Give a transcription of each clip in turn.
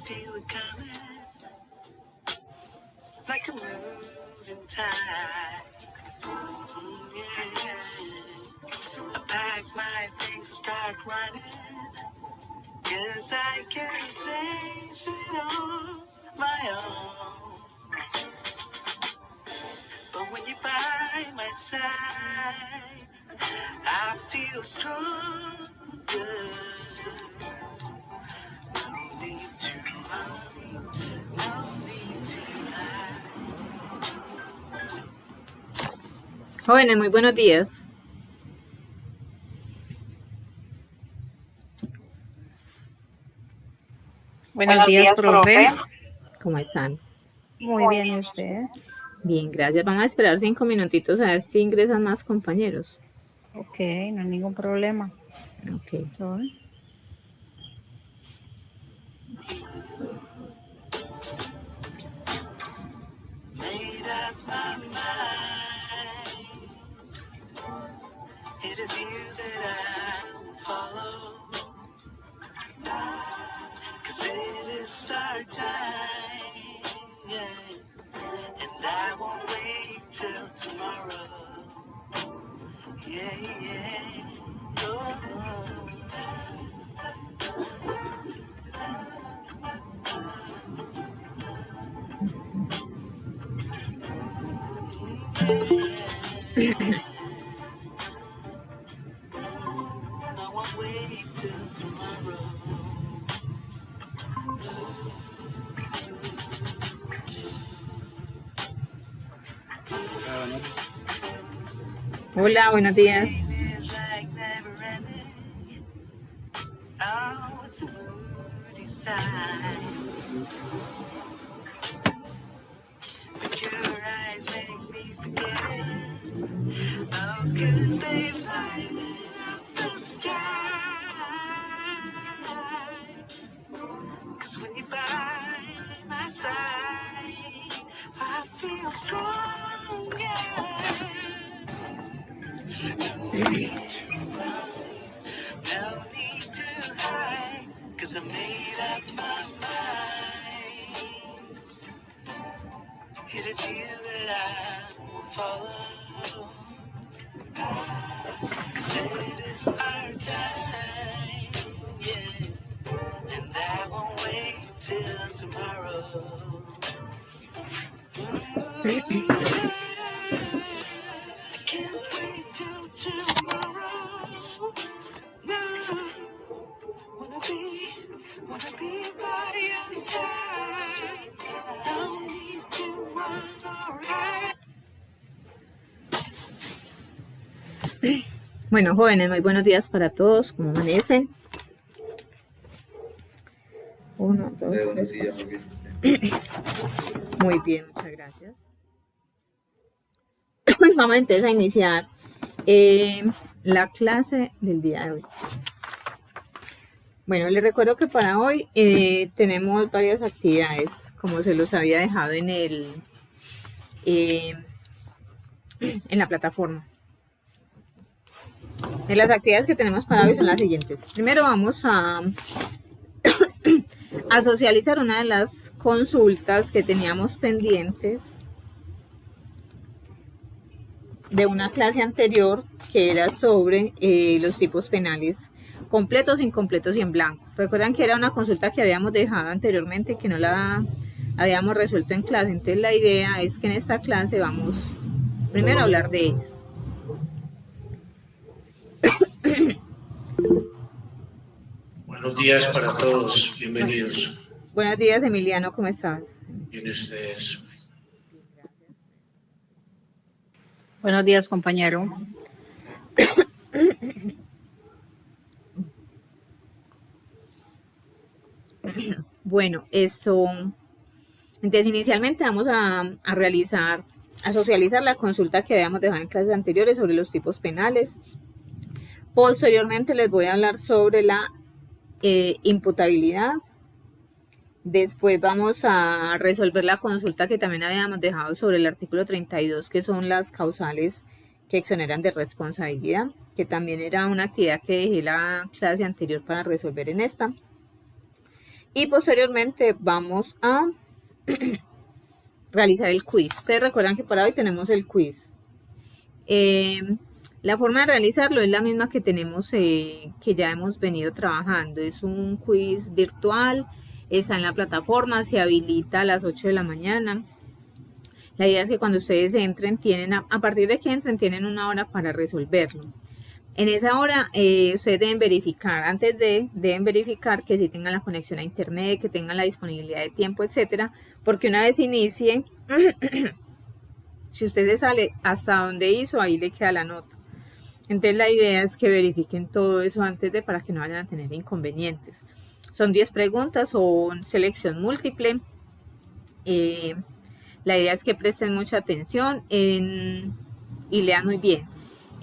feel it coming, like a moving tide. Yeah. I pack my things and start running, 'cause I can face it on my own. But when you're by my side, I feel stronger. No need to run, no need to hide. Jóvenes, muy buenos días. Buenos días, profe. ¿Cómo están? Muy bien, ¿y usted? Bien, gracias. Vamos a esperar 5 minutitos a ver si ingresan más compañeros. Ok, no hay ningún problema. Ok. ¿Todo bien? Made up my mind. It is you that I will follow. 'Cause it is our time, yeah. And I won't wait till tomorrow. Yeah, yeah. Oh. I won't wait till tomorrow. Hola, buenos días. Pain is like never ending. Oh, it's a moody sigh. But your eyes make me forget it. Oh, 'cause they light up the sky. 'Cause when you're by my side, I feel stronger. No need to run, no need to hide. 'Cause I made up my mind. It is you that I will follow. 'Cause it is our time, yeah. And I won't wait till tomorrow. I can't wait till tomorrow. No, wanna be by your side. No need to run or hide. Bueno, jóvenes, muy buenos días para todos. ¿Cómo amanecen? 1, 2, 3, 4. Muy bien, muchas gracias. Vamos entonces a iniciar la clase del día de hoy. Bueno, les recuerdo que para hoy tenemos varias actividades, como se los había dejado en la plataforma. De las actividades que tenemos para hoy son las siguientes. Primero vamos a socializar una de las consultas que teníamos pendientes de una clase anterior que era sobre los tipos penales completos, incompletos y en blanco. Recuerdan que era una consulta que habíamos dejado anteriormente, que no la habíamos resuelto en clase. Entonces la idea es que en esta clase vamos primero a hablar de ellas. Buenos días para todos, bienvenidos. Buenos días, Emiliano, ¿cómo estás? Bien, ustedes. Buenos días, compañero. Bueno, entonces inicialmente vamos a socializar la consulta que habíamos dejado en clases anteriores sobre los tipos penales. Posteriormente les voy a hablar sobre la imputabilidad. Después vamos a resolver la consulta que también habíamos dejado sobre el artículo 32, que son las causales que exoneran de responsabilidad, que también era una actividad que dejé la clase anterior para resolver en esta. Y posteriormente vamos a realizar el quiz. Ustedes recuerdan que para hoy tenemos el quiz. La forma de realizarlo es la misma que tenemos, que ya hemos venido trabajando. Es un quiz virtual, está en la plataforma, se habilita a las 8 de la mañana. La idea es que cuando ustedes entren, a partir de que entren, tienen una hora para resolverlo. En esa hora, ustedes deben verificar, deben verificar que sí tengan la conexión a internet, que tengan la disponibilidad de tiempo, etcétera, porque una vez inicie, si usted se sale hasta donde hizo, ahí le queda la nota. Entonces la idea es que verifiquen todo eso para que no vayan a tener inconvenientes. Son 10 preguntas o selección múltiple. La idea es que presten mucha atención y lean muy bien.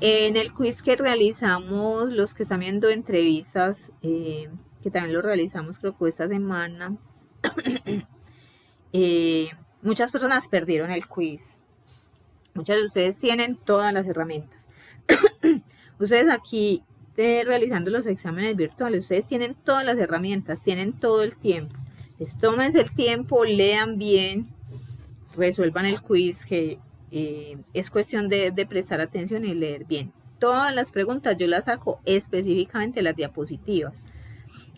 En el quiz que realizamos, los que están viendo entrevistas, que también lo realizamos creo que esta semana, muchas personas perdieron el quiz. Muchos de ustedes tienen todas las herramientas. Ustedes aquí realizando los exámenes virtuales, ustedes tienen todas las herramientas, tienen todo el tiempo. Les tómense el tiempo, lean bien, resuelvan el quiz, que es cuestión de prestar atención y leer bien. Todas las preguntas yo las saco específicamente de las diapositivas.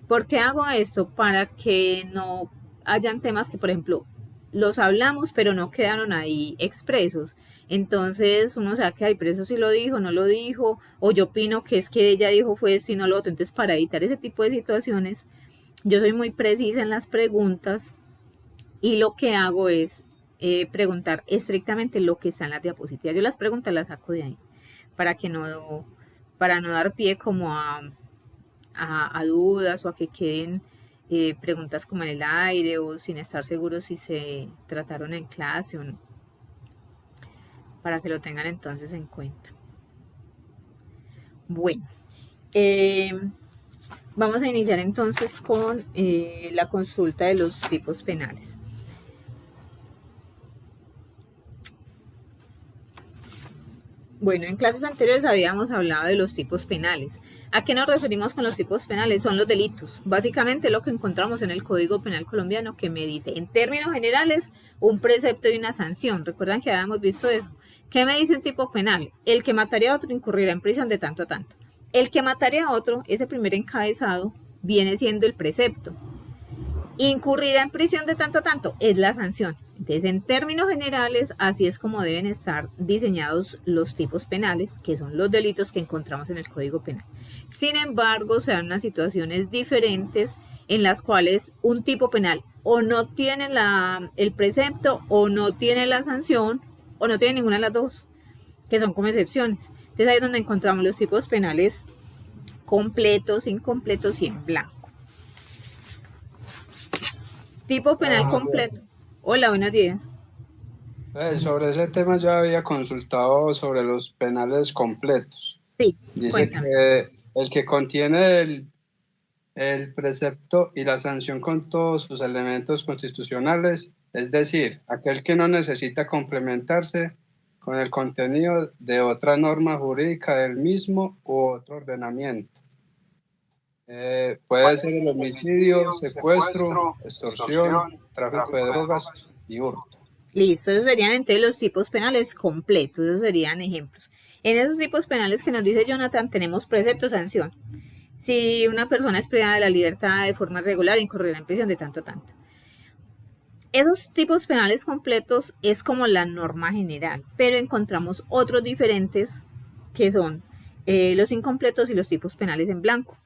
¿Por qué hago esto? Para que no hayan temas que, por ejemplo, los hablamos pero no quedaron ahí expresos. Entonces uno sabe que, pero eso sí lo dijo, no lo dijo, o yo opino que es que ella dijo fue esto y no lo otro. Entonces, para evitar ese tipo de situaciones, yo soy muy precisa en las preguntas y lo que hago es preguntar estrictamente lo que está en las diapositivas. Yo las preguntas las saco de ahí para no dar pie como a dudas o a que queden preguntas como en el aire o sin estar seguros si se trataron en clase o no, para que lo tengan entonces en cuenta. Bueno, vamos a iniciar entonces con la consulta de los tipos penales. Bueno, en clases anteriores habíamos hablado de los tipos penales. ¿A qué nos referimos con los tipos penales? Son los delitos. Básicamente lo que encontramos en el Código Penal colombiano, que me dice, en términos generales, un precepto y una sanción. ¿Recuerdan que habíamos visto eso? ¿Qué me dice un tipo penal? El que mataría a otro incurrirá en prisión de tanto a tanto. El que mataría a otro, ese primer encabezado, viene siendo el precepto. Incurrirá en prisión de tanto a tanto es la sanción. Entonces, en términos generales, así es como deben estar diseñados los tipos penales, que son los delitos que encontramos en el Código Penal. Sin embargo, se dan unas situaciones diferentes en las cuales un tipo penal o no tiene el precepto, o no tiene la sanción, o no tiene ninguna de las dos, que son como excepciones. Entonces, ahí es donde encontramos los tipos penales completos, incompletos y en blanco. Tipo penal completo. Hola, buenos días. Sobre ese tema yo había consultado sobre los penales completos. Sí, dice cuéntame. Que el que contiene el precepto y la sanción con todos sus elementos constitucionales, es decir, aquel que no necesita complementarse con el contenido de otra norma jurídica del mismo u otro ordenamiento. Puede ser el homicidio, secuestro, extorsión, tráfico de drogas y hurto. Listo, esos serían entre los tipos penales completos, esos serían ejemplos. En esos tipos penales que nos dice Jonathan tenemos precepto, sanción. Si una persona es privada de la libertad de forma irregular, incurrirá en prisión de tanto a tanto. Esos tipos penales completos es como la norma general, pero encontramos otros diferentes que son los incompletos y los tipos penales en blanco.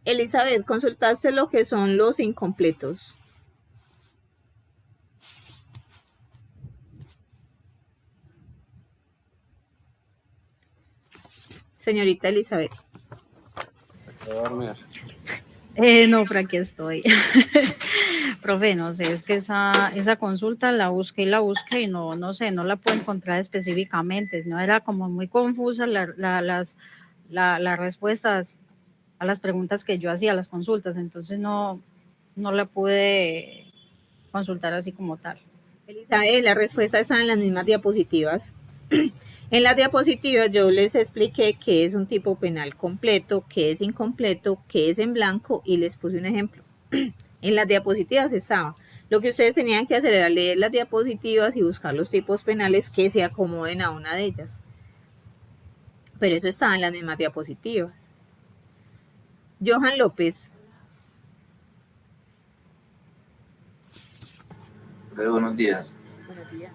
Elizabeth, ¿consultaste lo que son los incompletos? Señorita Elizabeth. No, por aquí estoy. Profe, no sé, es que esa consulta la busqué y no sé, no la puedo encontrar específicamente, no era como muy confusa las respuestas a las preguntas que yo hacía, las consultas, entonces no la pude consultar así como tal. Elizabeth, la respuesta está en las mismas diapositivas. En las diapositivas yo les expliqué qué es un tipo penal completo, qué es incompleto, qué es en blanco y les puse un ejemplo. En las diapositivas estaba. Lo que ustedes tenían que hacer era leer las diapositivas y buscar los tipos penales que se acomoden a una de ellas. Pero eso estaba en las mismas diapositivas. Johan López. Buenos días. Buenos días.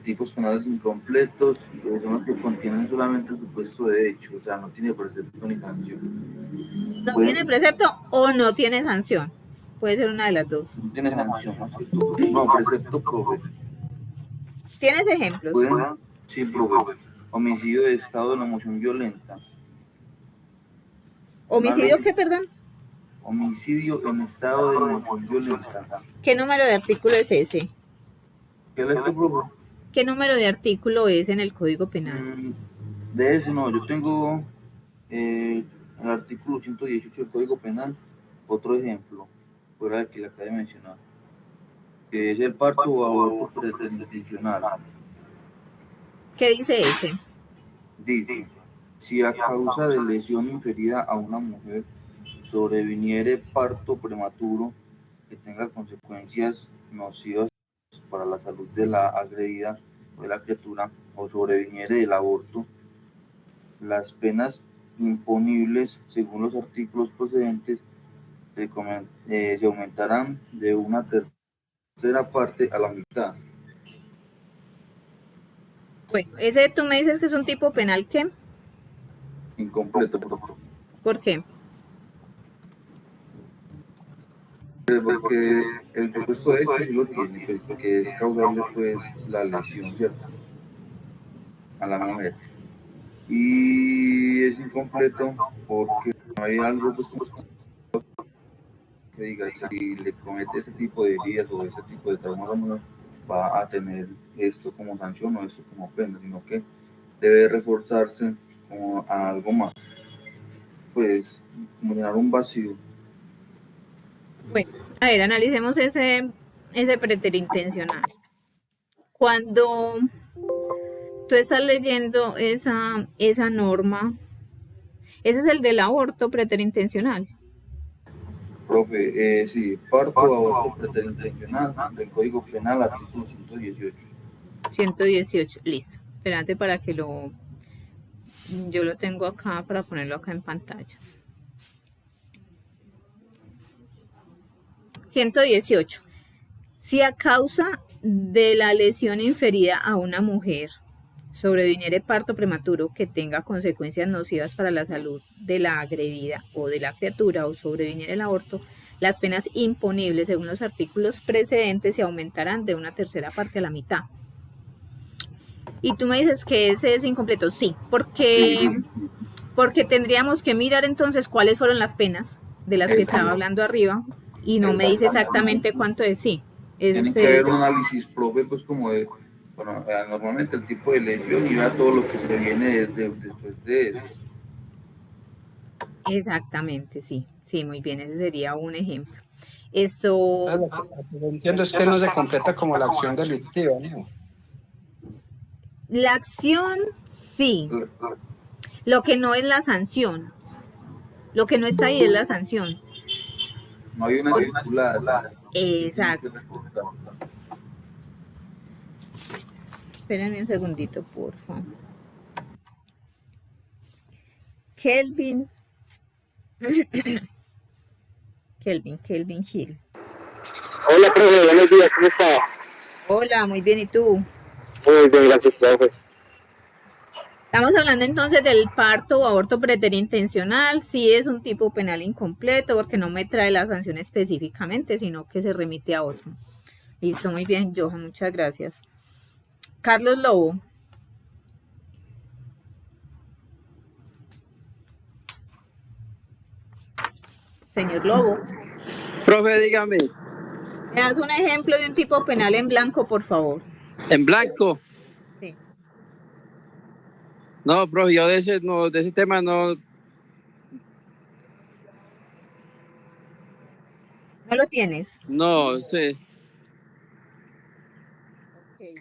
Tipos penales incompletos son los que contienen solamente el supuesto de hecho, o sea, no tiene precepto ni sanción. No tiene precepto o no tiene sanción. Puede ser una de las dos. No tiene sanción, no, precepto, profe. ¿Tienes ejemplos? Sí, profe. Homicidio de estado de la emoción violenta. ¿Homicidio qué, perdón? Homicidio en estado de emoción violenta. ¿Qué número de artículo es ese? ¿Qué le profe? ¿Qué número de artículo es en el Código Penal? De ese no, yo tengo el artículo 118 del Código Penal, otro ejemplo, fuera del que le acabo de mencionar, que es el parto o aborto preterintencional. ¿Qué dice ese? Dice, si a causa de lesión inferida a una mujer sobreviniere parto prematuro que tenga consecuencias nocivas para la salud de la agredida o de la criatura, o sobreviniere el aborto, las penas imponibles según los artículos procedentes se aumentarán de una tercera parte a la mitad. Bueno, ese tú me dices que es un tipo penal, ¿qué? Incompleto, por favor. ¿Por qué? Porque el supuesto de hecho sí lo tiene, pues, porque es causable pues la lesión, ¿cierto? A la mujer. Y es incompleto porque no hay algo pues que diga, si le comete ese tipo de heridas o ese tipo de trauma a la mujer, va a tener esto como sanción o esto como pena, sino que debe reforzarse como algo más, pues como llenar un vacío. Bueno, a ver, analicemos ese preterintencional. Cuando tú estás leyendo esa norma, ese es el del aborto preterintencional. Profe, sí, parto o aborto preterintencional del Código Penal, artículo 118. 118, listo. Espérate para que yo lo tengo acá para ponerlo acá en pantalla. 118. Si a causa de la lesión inferida a una mujer sobreviniere parto prematuro que tenga consecuencias nocivas para la salud de la agredida o de la criatura, o sobreviniere el aborto, las penas imponibles según los artículos precedentes se aumentarán de una tercera parte a la mitad. Y tú me dices que ese es incompleto. Sí, porque tendríamos que mirar entonces cuáles fueron las penas de las que estaba hablando arriba, y no me dice exactamente cuánto es. Sí, tienen que haber un análisis, profe, pues como de, bueno, normalmente el tipo de lesión y vea todo lo que se viene después de eso. Exactamente, sí, sí, muy bien, ese sería un ejemplo. Esto... Lo que entiendo es que no se completa como la acción delictiva, ¿no? La acción, sí. Lo que no es la sanción. Lo que no está ahí es la sanción. No hay una circular. Exacto. Espérenme un segundito, por favor. Kelvin Hill. Hola, profe, buenos días, ¿cómo está? Hola, muy bien, ¿y tú? Muy bien, gracias, profe. Estamos hablando entonces del parto o aborto preterintencional. Sí es un tipo penal incompleto porque no me trae la sanción específicamente, sino que se remite a otro. Listo, muy bien, Johan, muchas gracias. Carlos Lobo. Señor Lobo. Profe, dígame. ¿Me das un ejemplo de un tipo penal en blanco, por favor? ¿En blanco? Sí. No, profe, yo de ese tema no. ¿No lo tienes? No, sí. Okay.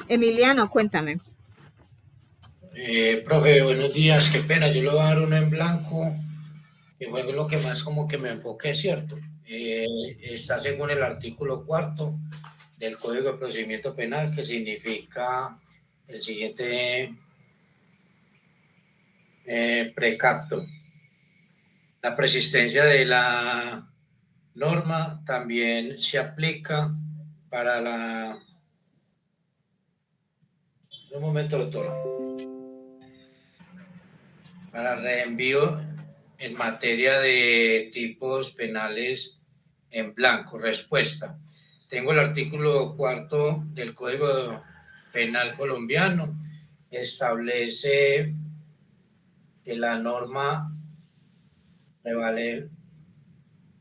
Emiliano, cuéntame. Profe, buenos días, qué pena, yo le voy a dar uno en blanco que fue lo que más como que me enfoqué, ¿cierto? Está según el artículo 4 del Código de Procedimiento Penal, que significa el siguiente precepto. La persistencia de la norma también se aplica para la... Un momento, doctora. Para reenvío en materia de tipos penales en blanco. Respuesta. Tengo el artículo 4 del Código Penal colombiano. Establece que la norma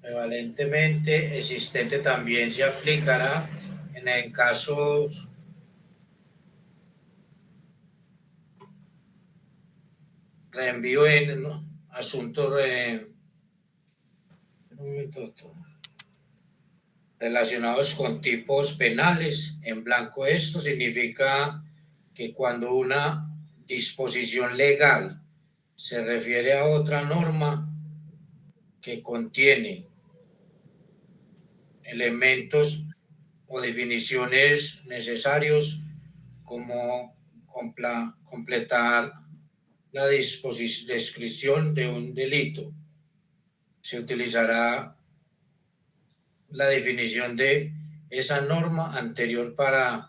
prevalentemente existente también se aplicará en casos reenvío en asuntos relacionados con tipos penales en blanco. Esto significa que cuando una disposición legal se refiere a otra norma que contiene elementos o definiciones necesarios como completar la descripción de un delito, se utilizará la definición de esa norma anterior para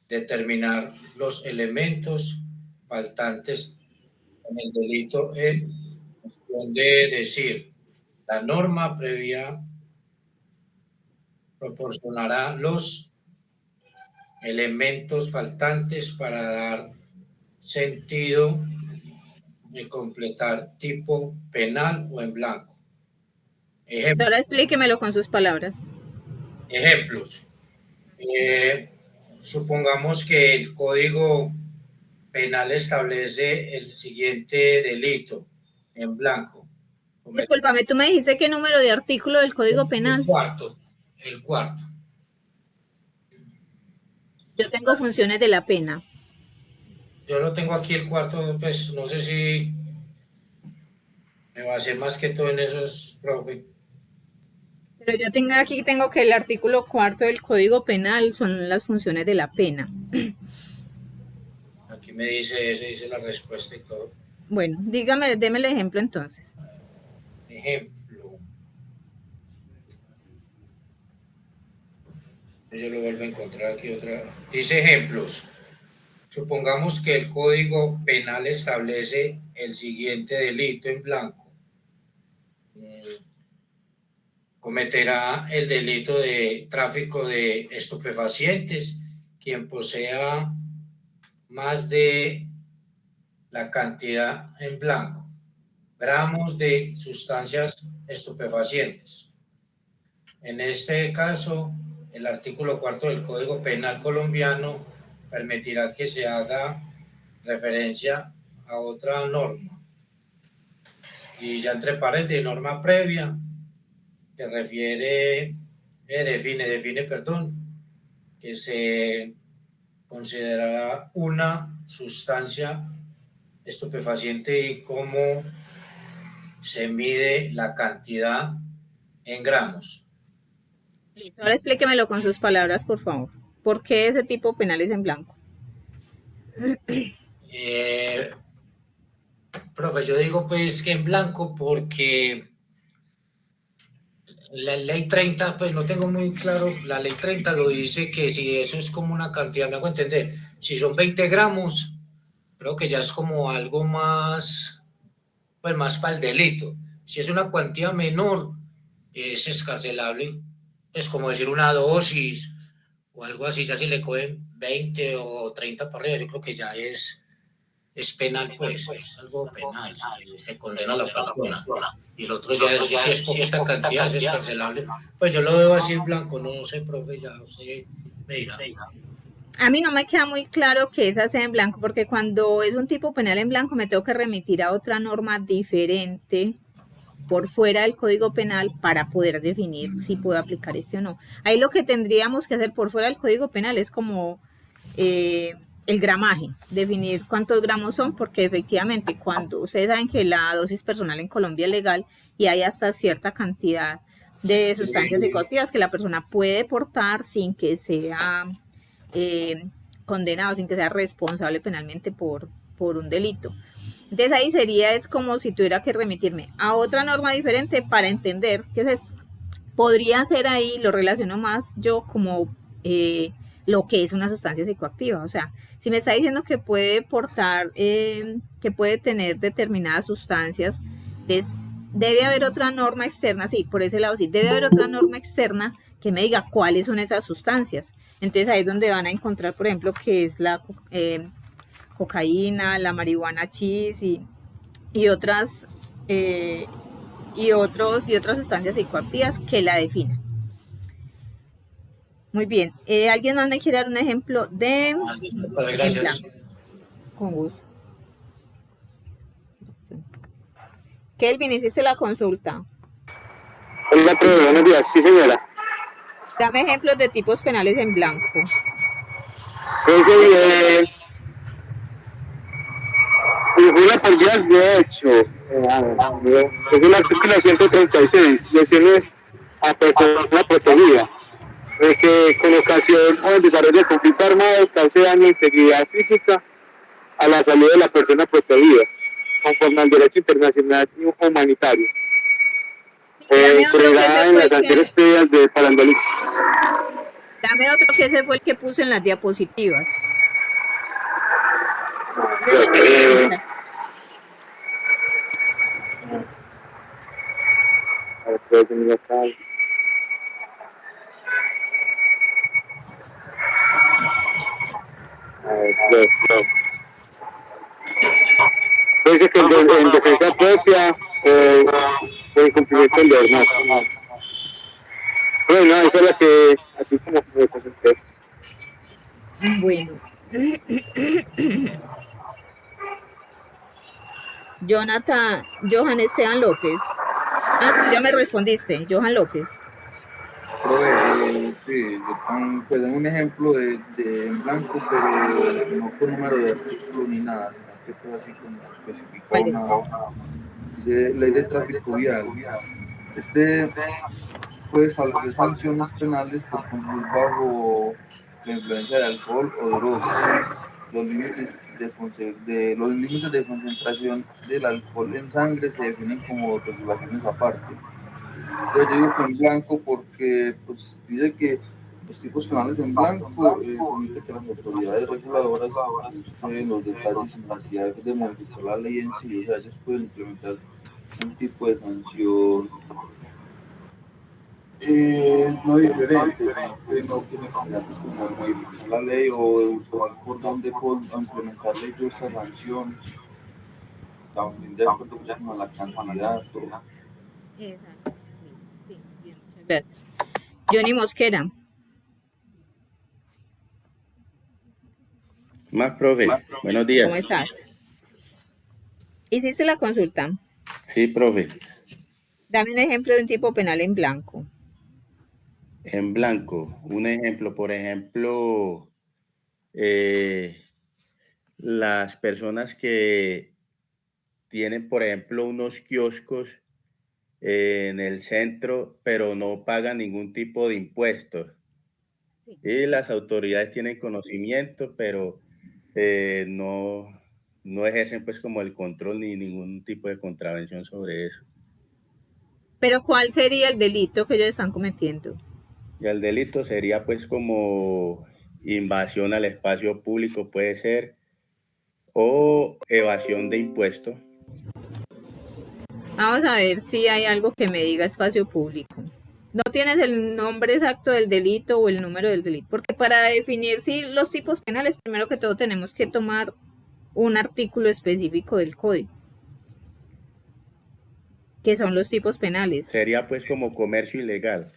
determinar los elementos faltantes en el delito en cuestión de decir, la norma previa proporcionará los elementos faltantes para dar sentido de completar tipo penal o en blanco. Ahora explíquemelo con sus palabras. Ejemplos. Supongamos que el Código Penal establece el siguiente delito en blanco. Discúlpame, tú me dijiste qué número de artículo del Código Penal. El cuarto. Yo tengo funciones de la pena. Yo lo tengo aquí el cuarto, pues no sé si me va a hacer más que todo en esos, profe. Pero yo tengo que el artículo 4 del Código Penal son las funciones de la pena. Aquí me dice eso, dice la respuesta y todo. Bueno, déme el ejemplo entonces. Ejemplo. Yo lo vuelvo a encontrar aquí otra. Dice ejemplos. Supongamos que el Código Penal establece el siguiente delito en blanco. Cometerá el delito de tráfico de estupefacientes quien posea más de la cantidad en blanco, gramos de sustancias estupefacientes. En este caso, el artículo 4 del Código Penal colombiano permitirá que se haga referencia a otra norma. Y ya entre pares de norma previa, que refiere, define, que se considerará una sustancia estupefaciente y cómo se mide la cantidad en gramos. Ahora explíquemelo con sus palabras, por favor. ¿Por qué ese tipo penal es en blanco? Profe, yo digo pues que en blanco porque la ley 30, pues no tengo muy claro, la ley 30 lo dice que si eso es como una cantidad, me hago entender, si son 20 gramos, creo que ya es como algo más, pues más para el delito. Si es una cuantía menor, es escarcelable, es como decir una dosis o algo así, ya si le cogen 20 o 30 para arriba, yo creo que ya es penal, pues, es algo penal, se condena a la persona. Y el otro ya es, si es poquita cantidad, es escarcelable. Pues yo lo veo así en blanco, no sé, profe, ya usted me dirá. A mí no me queda muy claro que esa sea en blanco, porque cuando es un tipo penal en blanco me tengo que remitir a otra norma diferente por fuera del Código Penal para poder definir si puedo aplicar este o no. Ahí lo que tendríamos que hacer por fuera del Código Penal es como el gramaje, definir cuántos gramos son, porque efectivamente cuando ustedes saben que la dosis personal en Colombia es legal y hay hasta cierta cantidad de sustancias psicoactivas que la persona puede portar sin que sea condenado, sin que sea responsable penalmente por un delito. Entonces ahí sería, es como si tuviera que remitirme a otra norma diferente para entender qué es esto. Podría ser ahí, lo relaciono más yo como lo que es una sustancia psicoactiva. O sea, si me está diciendo que puede portar, que puede tener determinadas sustancias, entonces debe haber otra norma externa, sí, por ese lado sí, debe haber otra norma externa que me diga cuáles son esas sustancias. Entonces ahí es donde van a encontrar, por ejemplo, que es la cocaína, la marihuana chis y otras y otras sustancias psicoactivas que la definen. Muy bien. ¿Alguien más me quiere dar un ejemplo de Gracias. Con gusto. Kelvin, ¿hiciste la consulta? Hola, profe, buenos días. Sí, señora. Dame ejemplos de tipos penales en blanco. Una por días de hecho. Es el artículo 136, lesiones a persona protegida. Que con ocasión o el desarrollo del conflicto armado cause daño a integridad física a la salud de la persona protegida, conforme al derecho internacional humanitario. Incurrirá en las sanciones previas para el delito. Dame otro que ese fue el que puse en las diapositivas. Dice que en defensa propia o incumplimiento del deber más. Bueno, esa es la que, así como me presenté. Bueno. Johan Esteban López. Ah, ya me respondiste, Johan López. Sí, yo pues tengo un ejemplo de en blanco, pero no con número de artículo ni nada, sino que todo así como especificado de ley de tráfico vial. Este puede establecer sanciones penales por conducir bajo la influencia de alcohol o drogas. Los límites los límites de concentración del alcohol en sangre se definen como regulaciones aparte. Yo digo que en blanco porque pues, dice que los tipos penales en blanco permite que las autoridades reguladoras busquen los detalles sin necesidad de modificar la ley en sí. O sea, ellos pueden implementar un tipo de sanción no diferente, que no tiene que pues, como modificar la ley o de buscar por dónde implementarle yo esta sanción, también de acuerdo pues, con la cantidad. Exacto. Sí, bien, muchas gracias. Johnny Mosquera. Más, profe. Buenos días. ¿Cómo estás? ¿Hiciste la consulta? Sí, profe. Dame un ejemplo de un tipo penal en blanco. En blanco. Un ejemplo, por ejemplo, las personas que tienen, por ejemplo, unos kioscos en el centro, pero no pagan ningún tipo de impuestos. Sí. Y las autoridades tienen conocimiento, pero no ejercen pues como el control ni ningún tipo de contravención sobre eso. Pero ¿cuál sería el delito que ellos están cometiendo? Y el delito sería pues como invasión al espacio público, puede ser, o evasión de impuestos. Vamos a ver si hay algo que me diga espacio público. No tienes el nombre exacto del delito o el número del delito, porque para definir si los tipos penales, primero que todo tenemos que tomar un artículo específico del código, que son los tipos penales. Sería pues como comercio ilegal.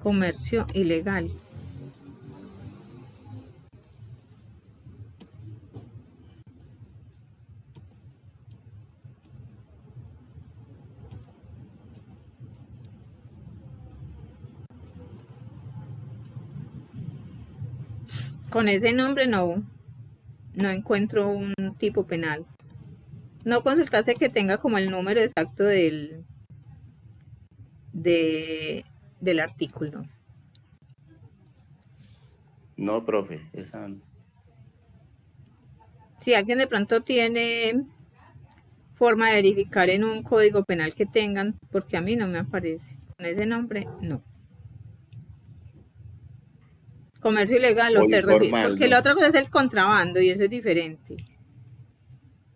Comercio ilegal. Con ese nombre no encuentro un tipo penal. No consultaste que tenga como el número exacto del artículo. No, profe, esa no. Si alguien de pronto tiene forma de verificar en un código penal que tengan, porque a mí no me aparece. Con ese nombre, no. Comercio ilegal o O te refieres, informal, porque ¿no? la otra cosa es el contrabando y eso es diferente.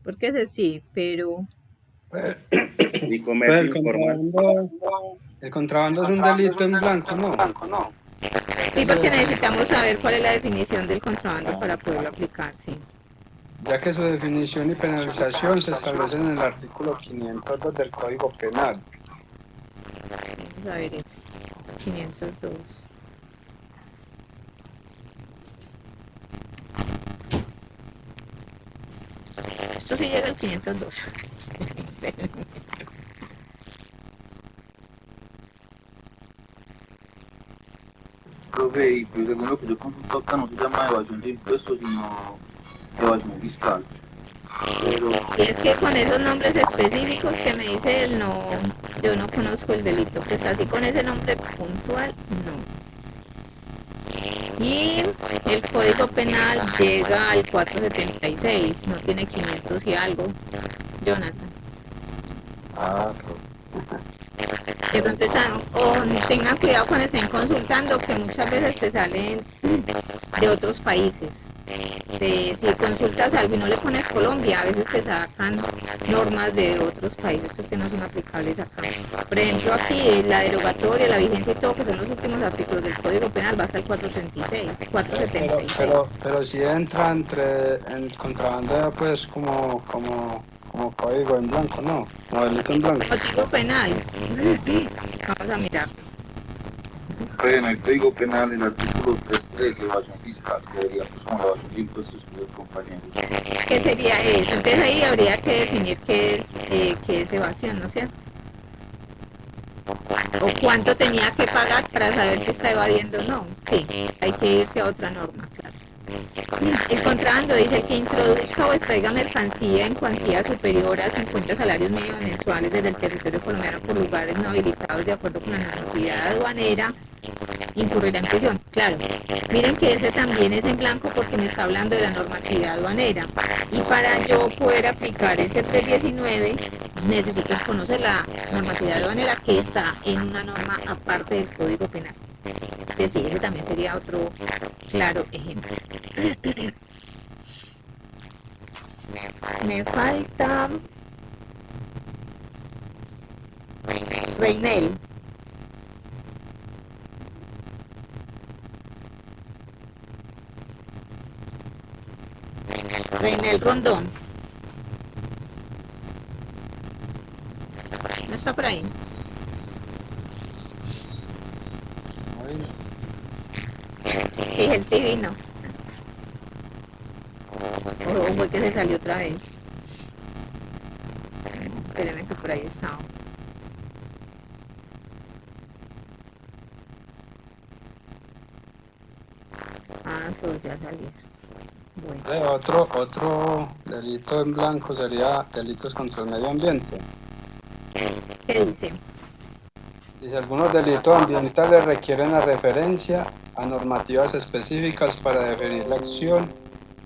Porque ese sí, pero Y Pues comercio informal. el contrabando es un delito en blanco, ¿no? sí, porque necesitamos saber cuál es la definición del contrabando para poderlo aplicar, sí. Ya que su definición y penalización se establecen en el artículo 502 del Código Penal. Vamos a ver ese. 502. Esto sí llega al 502. Espérenme. Profe, y pues según lo que yo consulto acá no se llama evasión de impuestos, sino evasión fiscal. Pero Y es que con esos nombres específicos que me dice él, no, yo no conozco el delito, pues así con ese nombre puntual, no. Y el código penal llega al 476, no tiene 500 y algo. Jonathan. De pronto o tengan cuidado cuando estén consultando, que muchas veces te salen de otros países. Si consultas algo y no le pones Colombia, a veces te sacan normas de otros países pues, que no son aplicables acá. Por ejemplo, aquí la derogatoria, la vigencia y todo, que son los últimos artículos del Código Penal, va hasta el 436, 476. Pero si entra entre en el contrabando, pues como código en blanco, ¿no? Como delito en blanco. Código Penal. Vamos a mirar. en el Código Penal, el artículo 313, evasión fiscal, que debería pues como la evasión de impuestos que los compañeros. ¿Qué sería eso? Entonces ahí habría que definir qué es evasión, ¿no es cierto? O cuánto tenía que pagar para saber si está evadiendo o no. Sí, hay que irse a otra norma, claro. El contrabando dice que introduzca o extraiga mercancía en cuantía superior a 50 salarios mínimos mensuales desde el territorio colombiano por lugares no habilitados de acuerdo con la normatividad aduanera, incurrirá en prisión. Claro, miren que ese también es en blanco porque me está hablando de la normatividad aduanera. Y para yo poder aplicar ese 319, necesito conocer la normatividad aduanera que está en una norma aparte del Código Penal. Es decir, ese también sería otro claro ejemplo. Me falta Reinel. Reinel Rondón. ¿No está por ahí? Sí, él sí vino. O fue que se salió otra vez. Espérenme que por ahí estaba. Se volvió a salir. Bueno. Otro delito en blanco sería delitos contra el medio ambiente. ¿Qué dice? Dice, algunos delitos ambientales requieren la referencia a normativas específicas para definir la acción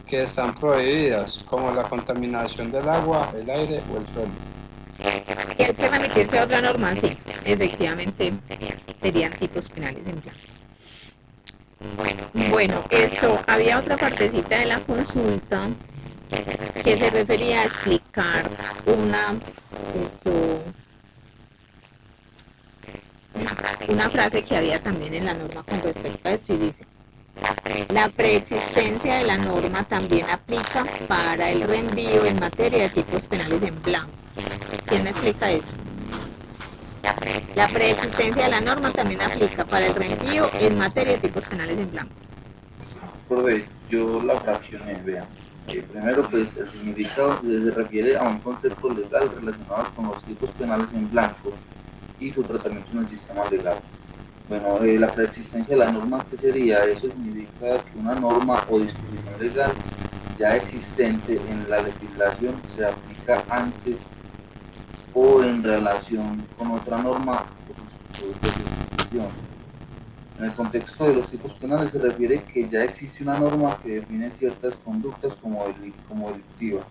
que están prohibidas, como la contaminación del agua, el aire o el suelo. Y hay que remitirse a otra norma, sí, efectivamente serían tipos penales en blanco. Bueno, esto, había otra partecita de la consulta que se refería a explicar una frase que había también en la norma con respecto a esto y dice: la preexistencia de la norma también aplica para el reenvío en materia de tipos penales en blanco. ¿Quién me explica eso? La preexistencia de la norma también aplica para el reenvío en materia de tipos penales en blanco. Profe, yo la fraccioné, vean. Primero, pues el significado se refiere a un concepto legal relacionado con los tipos penales en blanco y su tratamiento en el sistema legal. Bueno, la preexistencia de la norma, ¿qué sería? Eso significa que una norma o disposición legal ya existente en la legislación se aplica antes o en relación con otra norma o de sustitución. En el contexto de los tipos penales se refiere que ya existe una norma que define ciertas conductas como delictivas.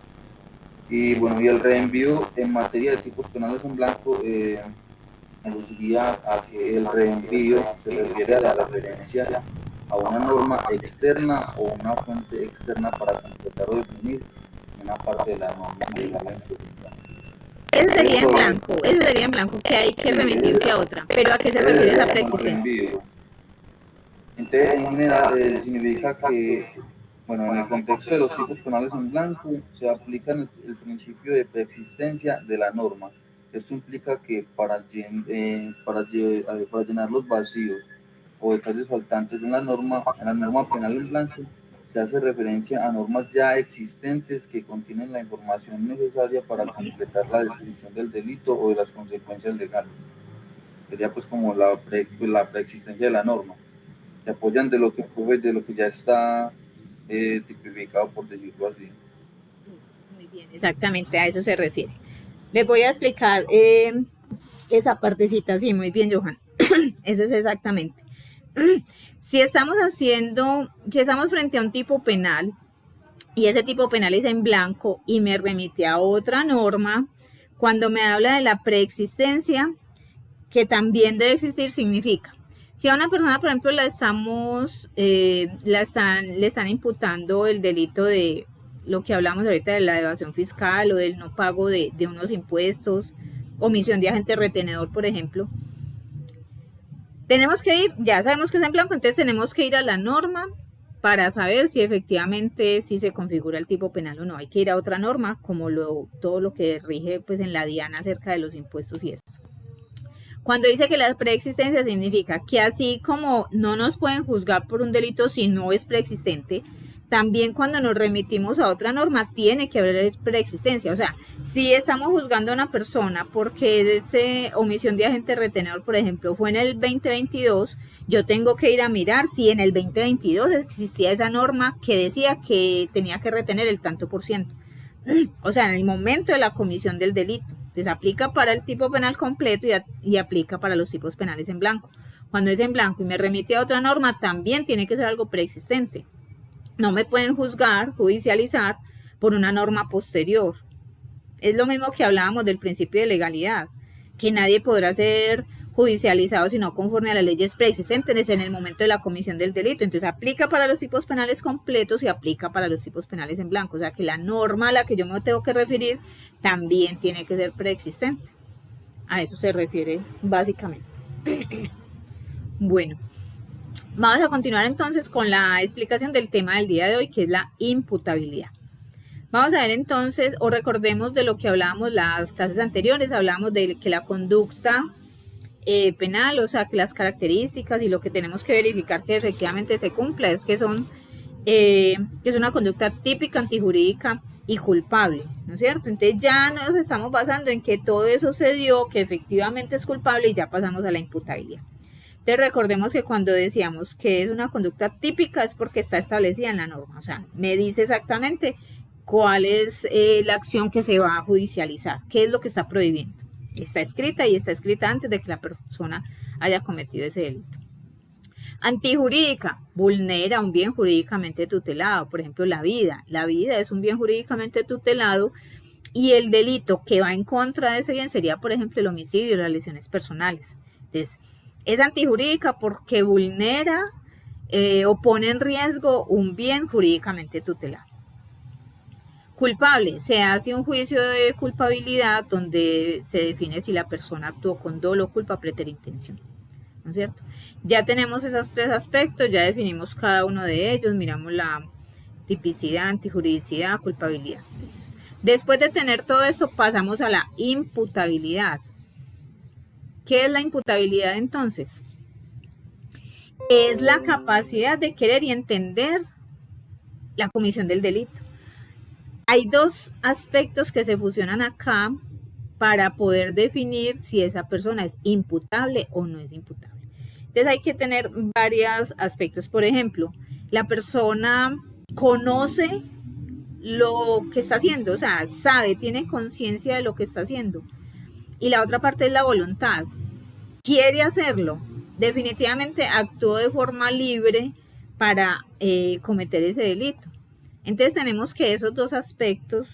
Y bueno, y el reenvío en materia de tipos penales en blanco aludiría a que el reenvío se refiere a la referencia a una norma externa o una fuente externa para completar o definir una parte de la norma legal. Ese sería en blanco, que hay que remitirse a otra. Pero ¿a qué se refiere esa preexistencia? Entonces, en general, significa que, bueno, en el contexto de los tipos penales en blanco, se aplica el principio de preexistencia de la norma. Esto implica que para llenar los vacíos o detalles faltantes en la norma penal en blanco, se hace referencia a normas ya existentes que contienen la información necesaria para completar la descripción del delito o de las consecuencias legales. Sería pues como la preexistencia de la norma. Se apoyan de lo que ya está tipificado, por decirlo así. Muy bien, exactamente a eso se refiere. Les voy a explicar esa partecita, sí, muy bien, Johan. Eso es exactamente. Si estamos frente a un tipo penal y ese tipo penal es en blanco y me remite a otra norma, cuando me habla de la preexistencia, que también debe existir, significa, si a una persona, por ejemplo, le están imputando el delito de lo que hablamos ahorita de la evasión fiscal o del no pago de unos impuestos, omisión de agente retenedor, por ejemplo, tenemos que ir, ya sabemos que es en blanco, entonces tenemos que ir a la norma para saber si efectivamente si se configura el tipo penal o no. Hay que ir a otra norma, como todo lo que rige pues en la DIAN acerca de los impuestos y esto. Cuando dice que la preexistencia significa que así como no nos pueden juzgar por un delito si no es preexistente, también cuando nos remitimos a otra norma tiene que haber preexistencia. O sea, si estamos juzgando a una persona porque esa omisión de agente retenedor, por ejemplo, fue en el 2022, yo tengo que ir a mirar si en el 2022 existía esa norma que decía que tenía que retener el tanto por ciento. O sea, en el momento de la comisión del delito. Entonces aplica para el tipo penal completo y aplica para los tipos penales en blanco. Cuando es en blanco y me remite a otra norma, también tiene que ser algo preexistente. No me pueden judicializar por una norma posterior. Es lo mismo que hablábamos del principio de legalidad, que nadie podrá ser judicializado sino conforme a las leyes preexistentes en el momento de la comisión del delito. Entonces aplica para los tipos penales completos y aplica para los tipos penales en blanco. O sea que la norma a la que yo me tengo que referir también tiene que ser preexistente. A eso se refiere básicamente. Bueno, vamos a continuar entonces con la explicación del tema del día de hoy, que es la imputabilidad. Vamos a ver entonces, o recordemos de lo que hablábamos las clases anteriores, hablábamos de que la conducta penal, o sea, que las características y lo que tenemos que verificar que efectivamente se cumpla es que es una conducta típica, antijurídica y culpable, ¿no es cierto? Entonces ya nos estamos basando en que todo eso se dio, que efectivamente es culpable y ya pasamos a la imputabilidad. Entonces recordemos que cuando decíamos que es una conducta típica es porque está establecida en la norma, o sea, me dice exactamente cuál es la acción que se va a judicializar, qué es lo que está prohibiendo. Está escrita y está escrita antes de que la persona haya cometido ese delito. Antijurídica, vulnera un bien jurídicamente tutelado, por ejemplo la vida. La vida es un bien jurídicamente tutelado y el delito que va en contra de ese bien sería, por ejemplo, el homicidio y las lesiones personales. Entonces, es antijurídica porque vulnera o pone en riesgo un bien jurídicamente tutelado. Culpable, se hace un juicio de culpabilidad donde se define si la persona actuó con dolo, culpa, preterintención, ¿no es cierto? Ya tenemos esos tres aspectos, ya definimos cada uno de ellos, miramos la tipicidad, antijuridicidad, culpabilidad. Listo. Después de tener todo esto, pasamos a la imputabilidad. ¿Qué es la imputabilidad entonces? Es la capacidad de querer y entender la comisión del delito. Hay dos aspectos que se fusionan acá para poder definir si esa persona es imputable o no es imputable. Entonces hay que tener varios aspectos. Por ejemplo, la persona conoce lo que está haciendo, o sea, sabe, tiene conciencia de lo que está haciendo. Y la otra parte es la voluntad. Quiere hacerlo. Definitivamente actuó de forma libre para cometer ese delito. Entonces tenemos que esos dos aspectos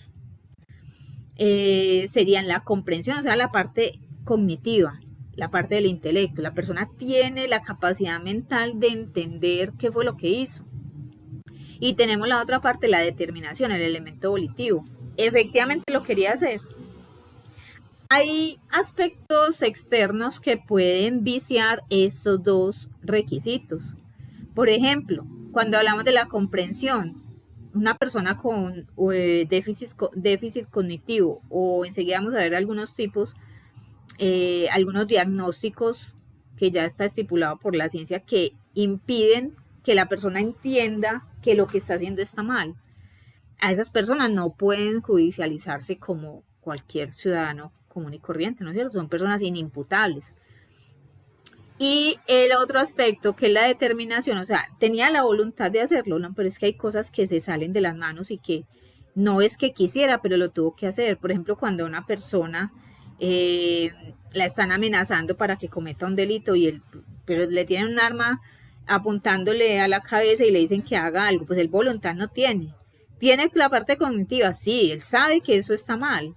serían la comprensión, o sea, la parte cognitiva, la parte del intelecto. La persona tiene la capacidad mental de entender qué fue lo que hizo. Y tenemos la otra parte, la determinación, el elemento volitivo. Efectivamente lo quería hacer. Hay aspectos externos que pueden viciar estos dos requisitos. Por ejemplo, cuando hablamos de la comprensión, una persona con déficit cognitivo, o enseguida vamos a ver algunos tipos, algunos diagnósticos que ya está estipulado por la ciencia que impiden que la persona entienda que lo que está haciendo está mal. A esas personas no pueden judicializarse como cualquier ciudadano común y corriente, ¿no es cierto? Son personas inimputables. Y el otro aspecto, que es la determinación, o sea, tenía la voluntad de hacerlo, ¿no? Pero es que hay cosas que se salen de las manos y que no es que quisiera, pero lo tuvo que hacer. Por ejemplo, cuando a una persona la están amenazando para que cometa un delito, pero le tienen un arma apuntándole a la cabeza y le dicen que haga algo, pues él voluntad no tiene. Tiene la parte cognitiva, sí, él sabe que eso está mal,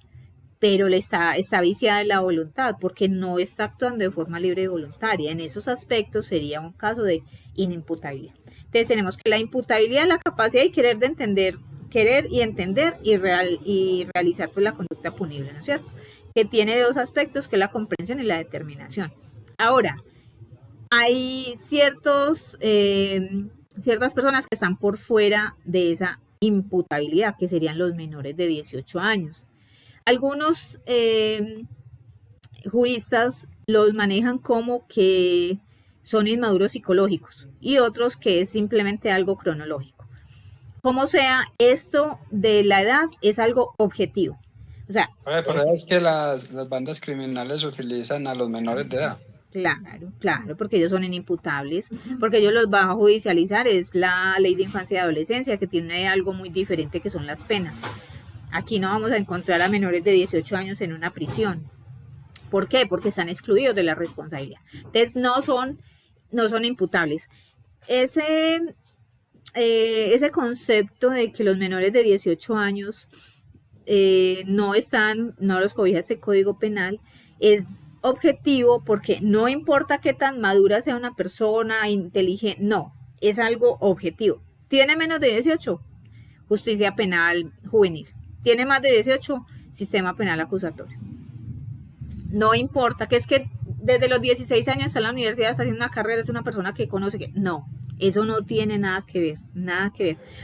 pero le está viciada en la voluntad porque no está actuando de forma libre y voluntaria. En esos aspectos sería un caso de inimputabilidad. Entonces tenemos que la imputabilidad es la capacidad de querer y entender y realizar pues la conducta punible, ¿no es cierto? Que tiene dos aspectos, que es la comprensión y la determinación. Ahora, hay ciertas personas que están por fuera de esa imputabilidad, que serían los menores de 18 años. Algunos juristas los manejan como que son inmaduros psicológicos y otros que es simplemente algo cronológico. Como sea, esto de la edad es algo objetivo. O sea, pero es que las bandas criminales utilizan a los menores de edad. Claro, porque ellos son inimputables, porque ellos los van a judicializar, es la ley de infancia y adolescencia, que tiene algo muy diferente que son las penas. Aquí no vamos a encontrar a menores de 18 años en una prisión. ¿Por qué? Porque están excluidos de la responsabilidad. Entonces no son imputables. Ese concepto de que los menores de 18 años no los cobija este código penal es objetivo, porque no importa qué tan madura sea una persona, inteligente, no, es algo objetivo. ¿Tiene menos de 18? Justicia penal juvenil. ¿Tiene más de 18? Sistema penal acusatorio. No importa, que es que desde los 16 años está en la universidad, está haciendo una carrera, es una persona que conoce que... No, eso no tiene nada que ver.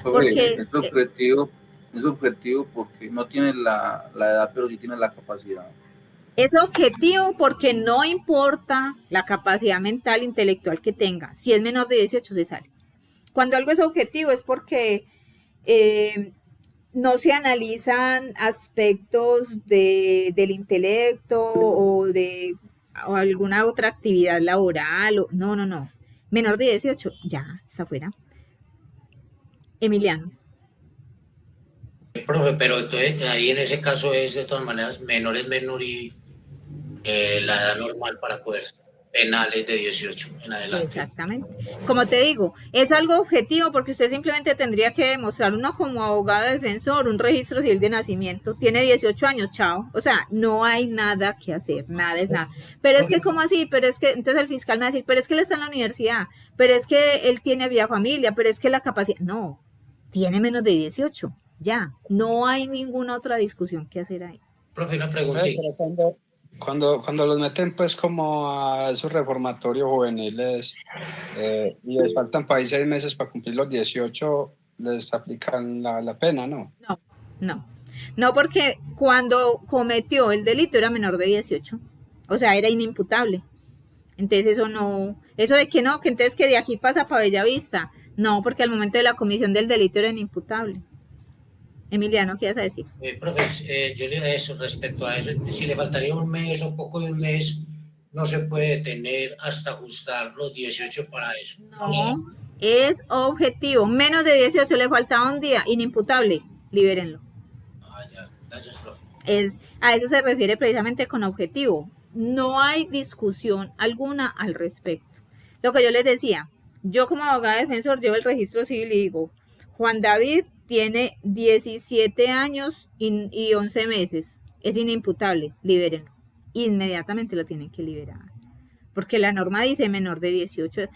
Porque es objetivo porque no tiene la edad, pero sí tiene la capacidad. Es objetivo porque no importa la capacidad mental, intelectual que tenga. Si es menor de 18, se sale. Cuando algo es objetivo es porque no se analizan aspectos del intelecto o alguna otra actividad laboral. No. Menor de 18, ya, está fuera. Emiliano. Profe, pero entonces ahí en ese caso es de todas maneras menor y la edad normal para poder penales de 18 en adelante. Exactamente. Como te digo, es algo objetivo porque usted simplemente tendría que demostrar, uno como abogado defensor, un registro civil de nacimiento, tiene 18 años, chao. O sea, no hay nada que hacer, nada es nada. Pero es que, ¿cómo así? Pero es que, entonces el fiscal me va a decir, pero es que él está en la universidad, pero es que él tiene vía familia, pero es que la capacidad... No, tiene menos de 18, ya. No hay ninguna otra discusión que hacer ahí. Profe, una preguntita. Cuando los meten pues como a esos reformatorios juveniles y les faltan para ahí 6 meses para cumplir los 18, les aplican la pena, ¿no? No, porque cuando cometió el delito era menor de 18, o sea, era inimputable. Entonces eso de que no, que entonces que de aquí pasa para Bellavista, no, porque al momento de la comisión del delito era inimputable. Emiliano, ¿qué ibas a decir? Profe, yo le digo eso, respecto a eso, si le faltaría un mes o poco de un mes no se puede detener hasta ajustar los 18 para eso. No, es objetivo. Menos de 18, le faltaba un día, inimputable, libérenlo. Ah, ya, gracias, profe. A eso se refiere precisamente con objetivo. No hay discusión alguna al respecto. Lo que yo les decía, yo como abogada defensor llevo el registro civil y digo, Juan David tiene 17 años y 11 meses, es inimputable, libérenlo. Inmediatamente lo tienen que liberar. Porque la norma dice menor de 18.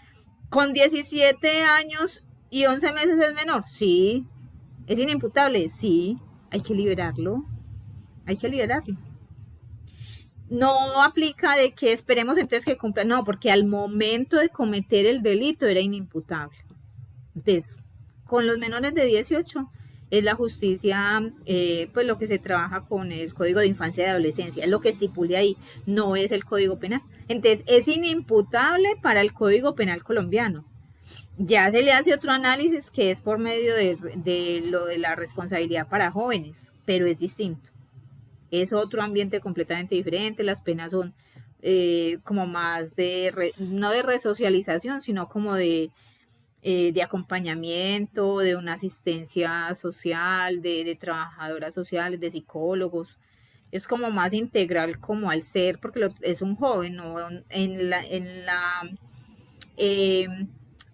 ¿Con 17 años y 11 meses es menor? Sí. ¿Es inimputable? Sí. Hay que liberarlo. Hay que liberarlo. No aplica de que esperemos entonces que cumpla. No, porque al momento de cometer el delito era inimputable. Entonces, con los menores de 18 es la justicia, pues lo que se trabaja con el Código de Infancia y Adolescencia, es lo que estipule ahí, no es el Código Penal. Entonces, es inimputable para el Código Penal colombiano. Ya se le hace otro análisis que es por medio de lo de la responsabilidad para jóvenes, pero es distinto. Es otro ambiente completamente diferente, las penas son como más no de resocialización, sino como de acompañamiento, de una asistencia social, de trabajadoras sociales, de psicólogos. Es como más integral como al ser, porque es un joven, ¿no? En la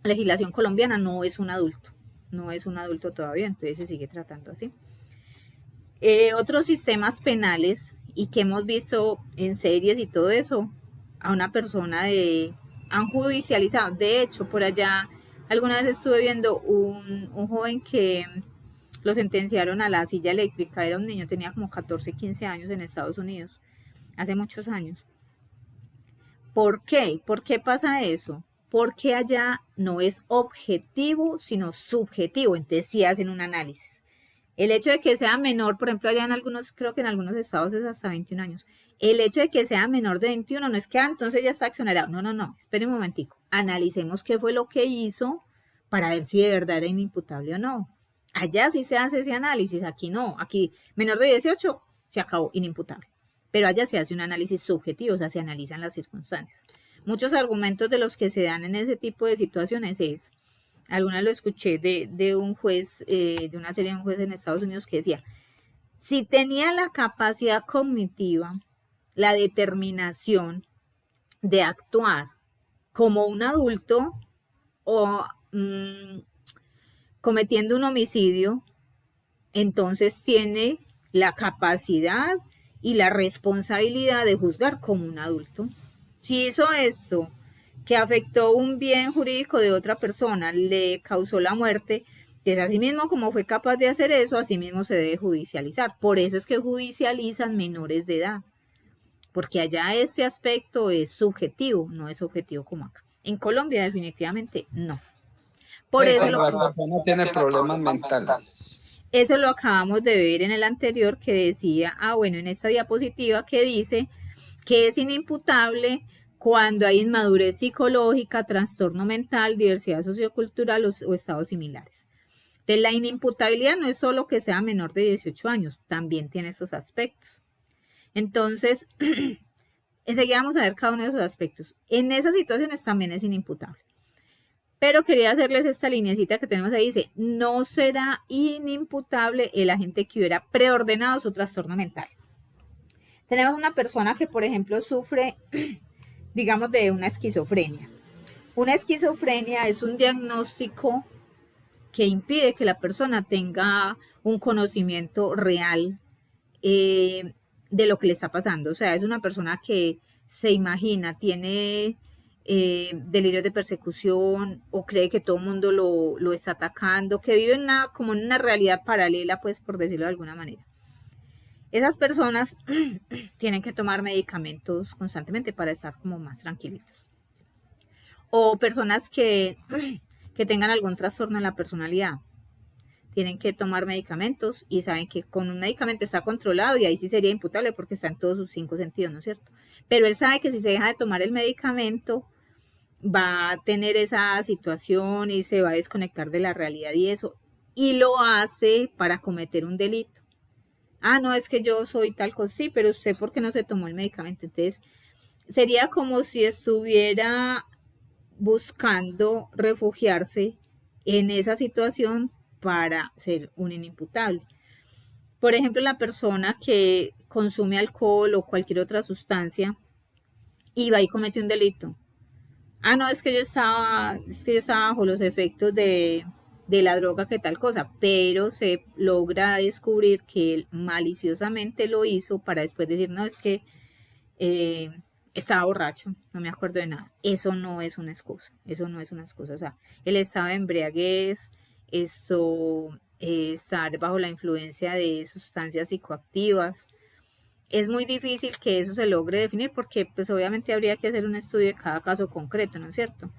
legislación colombiana no es un adulto todavía, entonces se sigue tratando así. Otros sistemas penales y que hemos visto en series y todo eso, a una persona han judicializado. De hecho, por allá alguna vez estuve viendo un joven que lo sentenciaron a la silla eléctrica, era un niño, tenía como 14, 15 años en Estados Unidos, hace muchos años. ¿Por qué? ¿Por qué pasa eso? Porque allá no es objetivo, sino subjetivo, entonces sí hacen un análisis. El hecho de que sea menor, por ejemplo, allá en algunos, creo que en algunos estados es hasta 21 años. El hecho de que sea menor de 21 no es que entonces ya está accionado. No. Esperen un momentico. Analicemos qué fue lo que hizo para ver si de verdad era inimputable o no. Allá sí se hace ese análisis, aquí no. Aquí menor de 18 se acabó, inimputable. Pero allá se hace un análisis subjetivo, o sea, se analizan las circunstancias. Muchos argumentos de los que se dan en ese tipo de situaciones es, alguna lo escuché de un juez, de una serie de un juez en Estados Unidos que decía, si tenía la capacidad cognitiva, la determinación de actuar como un adulto o cometiendo un homicidio, entonces tiene la capacidad y la responsabilidad de juzgar como un adulto. Si hizo esto que afectó un bien jurídico de otra persona, le causó la muerte, pues así mismo como fue capaz de hacer eso, así mismo se debe judicializar. Por eso es que judicializan menores de edad, porque allá ese aspecto es subjetivo, no es objetivo como acá. En Colombia definitivamente no. Por eso la persona tiene problemas mentales. Eso lo acabamos de ver en el anterior que decía, bueno, en esta diapositiva que dice que es inimputable cuando hay inmadurez psicológica, trastorno mental, diversidad sociocultural o estados similares. Entonces, la inimputabilidad no es solo que sea menor de 18 años, también tiene esos aspectos. Entonces, enseguida vamos a ver cada uno de esos aspectos. En esas situaciones también es inimputable. Pero quería hacerles esta lineecita que tenemos ahí, dice, no será inimputable el agente que hubiera preordenado su trastorno mental. Tenemos una persona que, por ejemplo, sufre, digamos, de una esquizofrenia. Una esquizofrenia es un diagnóstico que impide que la persona tenga un conocimiento real de lo que le está pasando. O sea, es una persona que se imagina, tiene delirios de persecución o cree que todo el mundo lo está atacando, que vive como en una realidad paralela, pues, por decirlo de alguna manera. Esas personas tienen que tomar medicamentos constantemente para estar como más tranquilitos. O personas que tengan algún trastorno en la personalidad, tienen que tomar medicamentos y saben que con un medicamento está controlado y ahí sí sería imputable porque está en todos sus 5 sentidos, ¿no es cierto? Pero él sabe que si se deja de tomar el medicamento va a tener esa situación y se va a desconectar de la realidad y eso, y lo hace para cometer un delito. No, es que yo soy tal cosa, sí, pero usted ¿por qué no se tomó el medicamento? Entonces, sería como si estuviera buscando refugiarse en esa situación para ser un inimputable. Por ejemplo, la persona que consume alcohol o cualquier otra sustancia y va y comete un delito. Ah, no, es que yo estaba bajo los efectos de la droga, que tal cosa, pero se logra descubrir que él maliciosamente lo hizo para después decir, no, es que eh, estaba borracho, no me acuerdo de nada. Eso no es una excusa, eso no es una excusa. O sea, el estado de embriaguez, estar bajo la influencia de sustancias psicoactivas, es muy difícil que eso se logre definir porque pues obviamente habría que hacer un estudio de cada caso concreto, ¿no es cierto?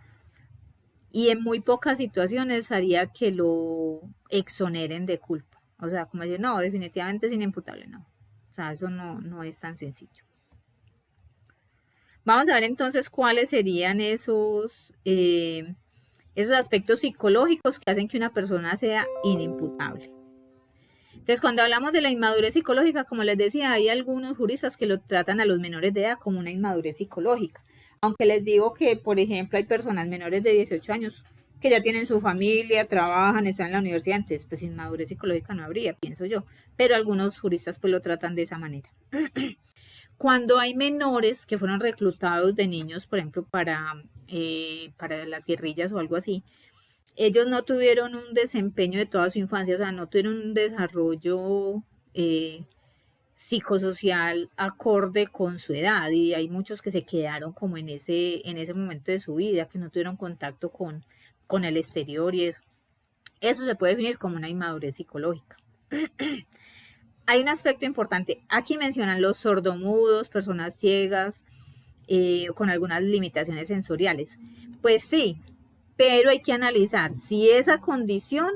Y en muy pocas situaciones haría que lo exoneren de culpa. O sea, como decir, no, definitivamente es inimputable, no. O sea, eso no es tan sencillo. Vamos a ver entonces cuáles serían esos aspectos psicológicos que hacen que una persona sea inimputable. Entonces, cuando hablamos de la inmadurez psicológica, como les decía, hay algunos juristas que lo tratan a los menores de edad como una inmadurez psicológica. Aunque les digo que, por ejemplo, hay personas menores de 18 años que ya tienen su familia, trabajan, están en la universidad, entonces pues inmadurez psicológica no habría, pienso yo. Pero algunos juristas pues lo tratan de esa manera. Cuando hay menores que fueron reclutados de niños, por ejemplo, para las guerrillas o algo así, ellos no tuvieron un desempeño de toda su infancia, o sea, no tuvieron un desarrollo psicosocial acorde con su edad, y hay muchos que se quedaron como en ese momento de su vida, que no tuvieron contacto con el exterior y eso. Eso se puede definir como una inmadurez psicológica. Hay un aspecto importante. Aquí mencionan los sordomudos, personas ciegas, con algunas limitaciones sensoriales. Pues sí, pero hay que analizar si esa condición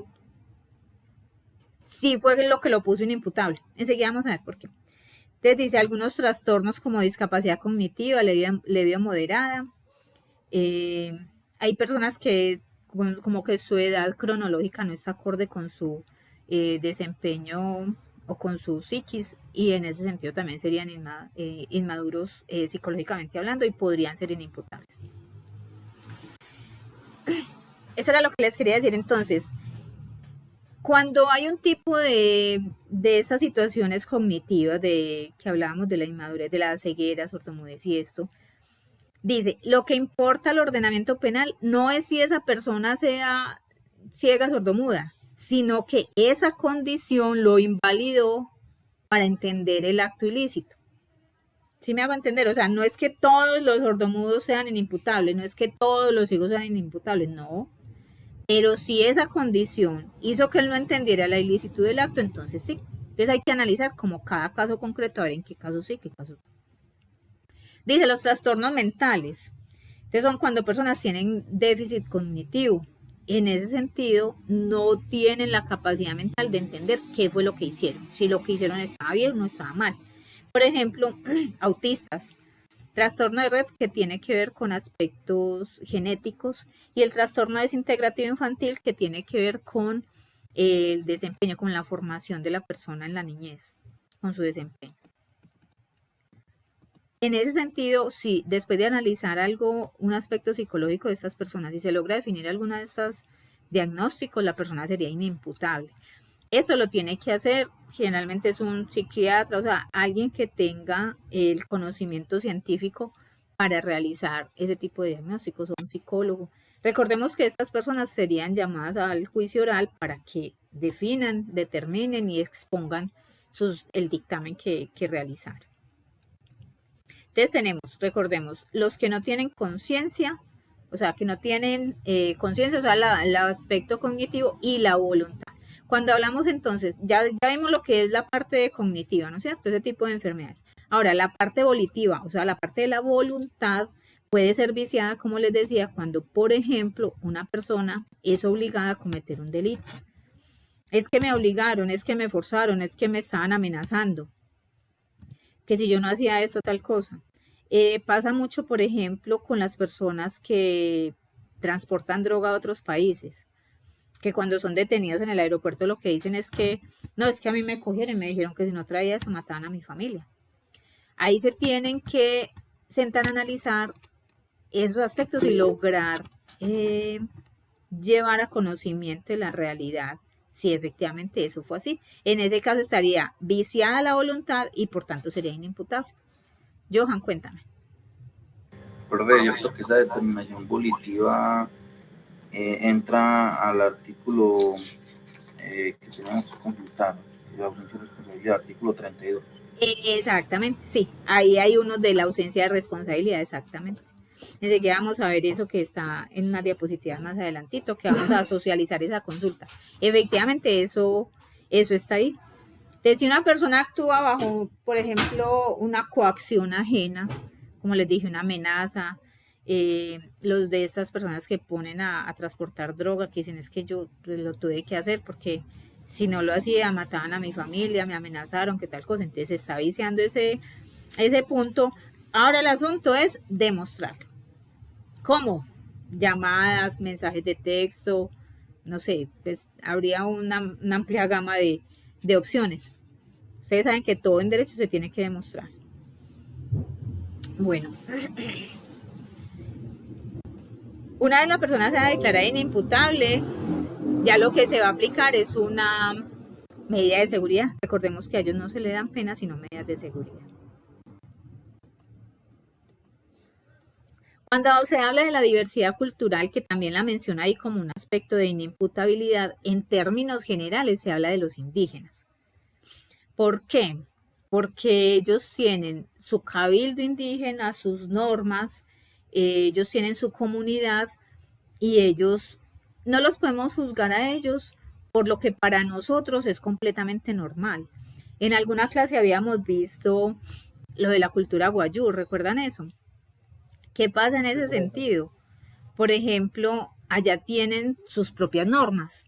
sí fue lo que lo puso inimputable. Enseguida vamos a ver por qué. Entonces dice algunos trastornos como discapacidad cognitiva, leve o moderada. Hay personas que como que su edad cronológica no está acorde con su desempeño o con su psiquis, y en ese sentido también serían inmaduros psicológicamente hablando y podrían ser inimputables. Eso era lo que les quería decir. Entonces, cuando hay un tipo de esas situaciones cognitivas que hablábamos de la inmadurez, de la ceguera, sordomudez y esto, dice, lo que importa al ordenamiento penal no es si esa persona sea ciega, sordomuda, sino que esa condición lo invalidó para entender el acto ilícito. ¿Sí me hago entender? O sea, no es que todos los sordomudos sean inimputables, no es que todos los ciegos sean inimputables, no. Pero si esa condición hizo que él no entendiera la ilicitud del acto, entonces sí. Entonces hay que analizar como cada caso concreto, a ver en qué caso sí, qué caso no. Dice, los trastornos mentales. Entonces son cuando personas tienen déficit cognitivo. En ese sentido, no tienen la capacidad mental de entender qué fue lo que hicieron. Si lo que hicieron estaba bien o no estaba mal. Por ejemplo, autistas. Trastorno de red, que tiene que ver con aspectos genéticos, y el trastorno desintegrativo infantil, que tiene que ver con el desempeño, con la formación de la persona en la niñez, con su desempeño. En ese sentido, sí, después de analizar un aspecto psicológico de estas personas, si se logra definir alguna de estas diagnósticos, la persona sería inimputable. Esto lo tiene que hacer, generalmente es un psiquiatra, o sea, alguien que tenga el conocimiento científico para realizar ese tipo de diagnósticos, o un psicólogo. Recordemos que estas personas serían llamadas al juicio oral para que definan, determinen y expongan el dictamen que realizaron. Entonces recordemos, los que no tienen conciencia, o sea, que no tienen conciencia, o sea, el aspecto cognitivo y la voluntad. Cuando hablamos entonces, ya vimos lo que es la parte cognitiva, ¿no es cierto? Ese tipo de enfermedades. Ahora, la parte volitiva, o sea, la parte de la voluntad puede ser viciada, como les decía, cuando, por ejemplo, una persona es obligada a cometer un delito. Es que me obligaron, es que me forzaron, es que me estaban amenazando, que si yo no hacía esto, tal cosa. Pasa mucho, por ejemplo, con las personas que transportan droga a otros países, que cuando son detenidos en el aeropuerto lo que dicen es que, no, es que a mí me cogieron y me dijeron que si no traía eso mataban a mi familia. Ahí se tienen que sentar a analizar esos aspectos y lograr llevar a conocimiento de la realidad si efectivamente eso fue así. En ese caso estaría viciada la voluntad y por tanto sería inimputable. Johan, cuéntame. Profe, yo creo que esa determinación volitiva entra al artículo que tenemos que consultar, la ausencia de responsabilidad, artículo 32. Exactamente, sí, ahí hay uno de la ausencia de responsabilidad, exactamente. Enseguida vamos a ver eso que está en unas diapositivas más adelantito, que vamos a socializar esa consulta. Efectivamente, eso está ahí. Entonces, si una persona actúa bajo, por ejemplo, una coacción ajena, como les dije, una amenaza, los de estas personas que ponen a transportar droga, que dicen es que yo lo tuve que hacer porque si no lo hacía mataban a mi familia, me amenazaron, que tal cosa, entonces se está viciando ese punto. Ahora el asunto es demostrarlo. ¿Cómo? Llamadas, mensajes de texto, no sé, pues habría una amplia gama de opciones. Ustedes saben que todo en derecho se tiene que demostrar. Bueno, una vez la persona sea declarada inimputable, ya lo que se va a aplicar es una medida de seguridad. Recordemos que a ellos no se le dan penas, sino medidas de seguridad. Cuando se habla de la diversidad cultural, que también la menciona ahí como un aspecto de inimputabilidad, en términos generales se habla de los indígenas. ¿Por qué? Porque ellos tienen su cabildo indígena, sus normas, ellos tienen su comunidad y ellos no los podemos juzgar a ellos por lo que para nosotros es completamente normal. En alguna clase habíamos visto lo de la cultura guayú, ¿recuerdan eso? ¿Qué pasa en ese sentido? Por ejemplo, allá tienen sus propias normas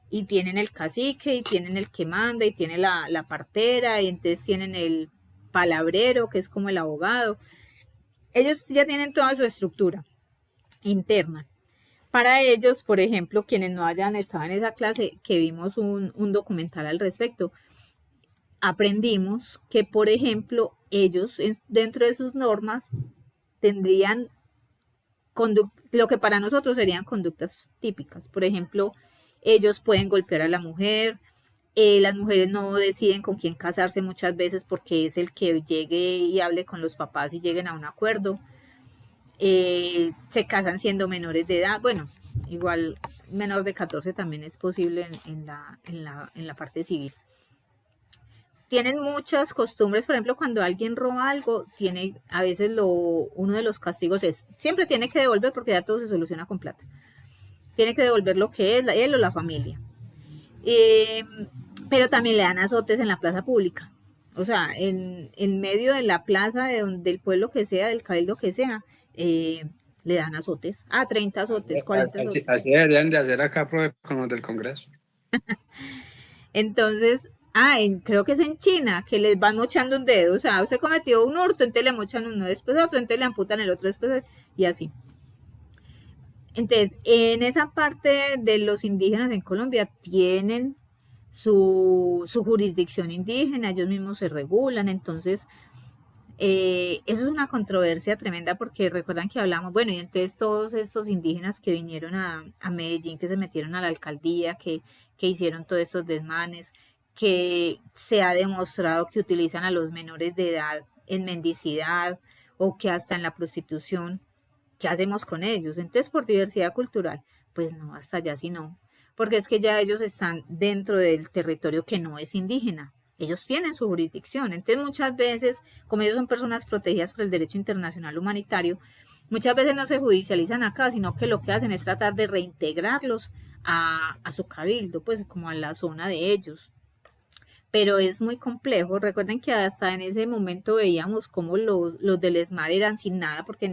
y tienen el cacique y tienen el que manda y tiene la partera y entonces tienen el palabrero que es como el abogado. Ellos ya tienen toda su estructura interna. Para ellos, por ejemplo, quienes no hayan estado en esa clase, que vimos un documental al respecto, aprendimos que, por ejemplo, ellos dentro de sus normas tendrían lo que para nosotros serían conductas típicas. Por ejemplo, ellos pueden golpear a la mujer, las mujeres no deciden con quién casarse muchas veces porque es el que llegue y hable con los papás y lleguen a un acuerdo. Se casan siendo menores de edad, bueno, igual menor de 14 también es posible en la parte civil. Tienen muchas costumbres, por ejemplo, cuando alguien roba algo, tiene a veces uno de los castigos es, siempre tiene que devolver porque ya todo se soluciona con plata. Tiene que devolver lo que es él o la familia. Pero también le dan azotes en la plaza pública. O sea, en medio de la plaza del pueblo que sea, del cabildo que sea, le dan azotes. 30 azotes, 40 azotes. Así deberían de hacer acá con los del Congreso. Entonces, creo que es en China, que les van mochando un dedo. O sea, usted cometió un hurto, entonces le mochan uno, después otro, entonces le amputan el otro, después y así. Entonces, en esa parte de los indígenas en Colombia tienen su jurisdicción indígena, ellos mismos se regulan, entonces eso es una controversia tremenda porque recuerdan que hablamos, bueno, y entonces todos estos indígenas que vinieron a Medellín, que se metieron a la alcaldía, que hicieron todos estos desmanes, que se ha demostrado que utilizan a los menores de edad en mendicidad o que hasta en la prostitución, ¿qué hacemos con ellos? Entonces, por diversidad cultural, pues no, hasta allá sí no, porque es que ya ellos están dentro del territorio que no es indígena. Ellos tienen su jurisdicción. Entonces, muchas veces, como ellos son personas protegidas por el derecho internacional humanitario, muchas veces no se judicializan acá, sino que lo que hacen es tratar de reintegrarlos a su cabildo, pues como a la zona de ellos. Pero es muy complejo. Recuerden que hasta en ese momento veíamos cómo los del ESMAD eran sin nada, porque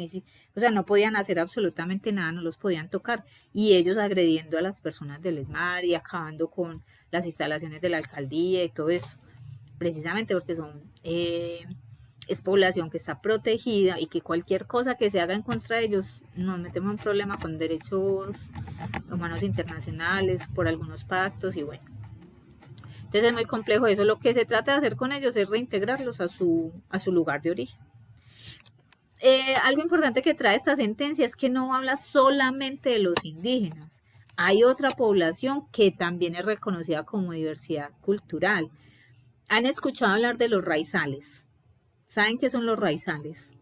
no podían hacer absolutamente nada, no los podían tocar, y ellos agrediendo a las personas del ESMAD y acabando con las instalaciones de la alcaldía y todo eso, precisamente porque es población que está protegida y que cualquier cosa que se haga en contra de ellos nos metemos en problema con derechos humanos internacionales por algunos pactos y bueno. Entonces es muy complejo eso. Lo que se trata de hacer con ellos es reintegrarlos a su lugar de origen. algo importante que trae esta sentencia es que no habla solamente de los indígenas. Hay otra población que también es reconocida como diversidad cultural. ¿Han escuchado hablar de los raizales? ¿Saben qué son los raizales?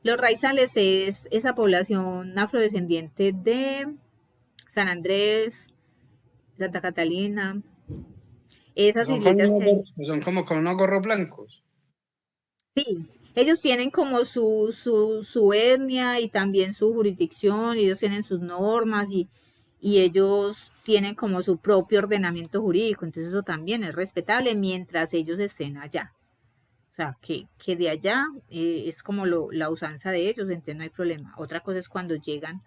Los raizales es esa población afrodescendiente de San Andrés, Santa Catalina, esas islitas que... Son como con unos gorros blancos. Sí, ellos tienen como su etnia y también su jurisdicción, y ellos tienen sus normas y ellos tienen como su propio ordenamiento jurídico, entonces eso también es respetable mientras ellos estén allá. O sea, que de allá es como la usanza de ellos, entonces no hay problema. Otra cosa es cuando llegan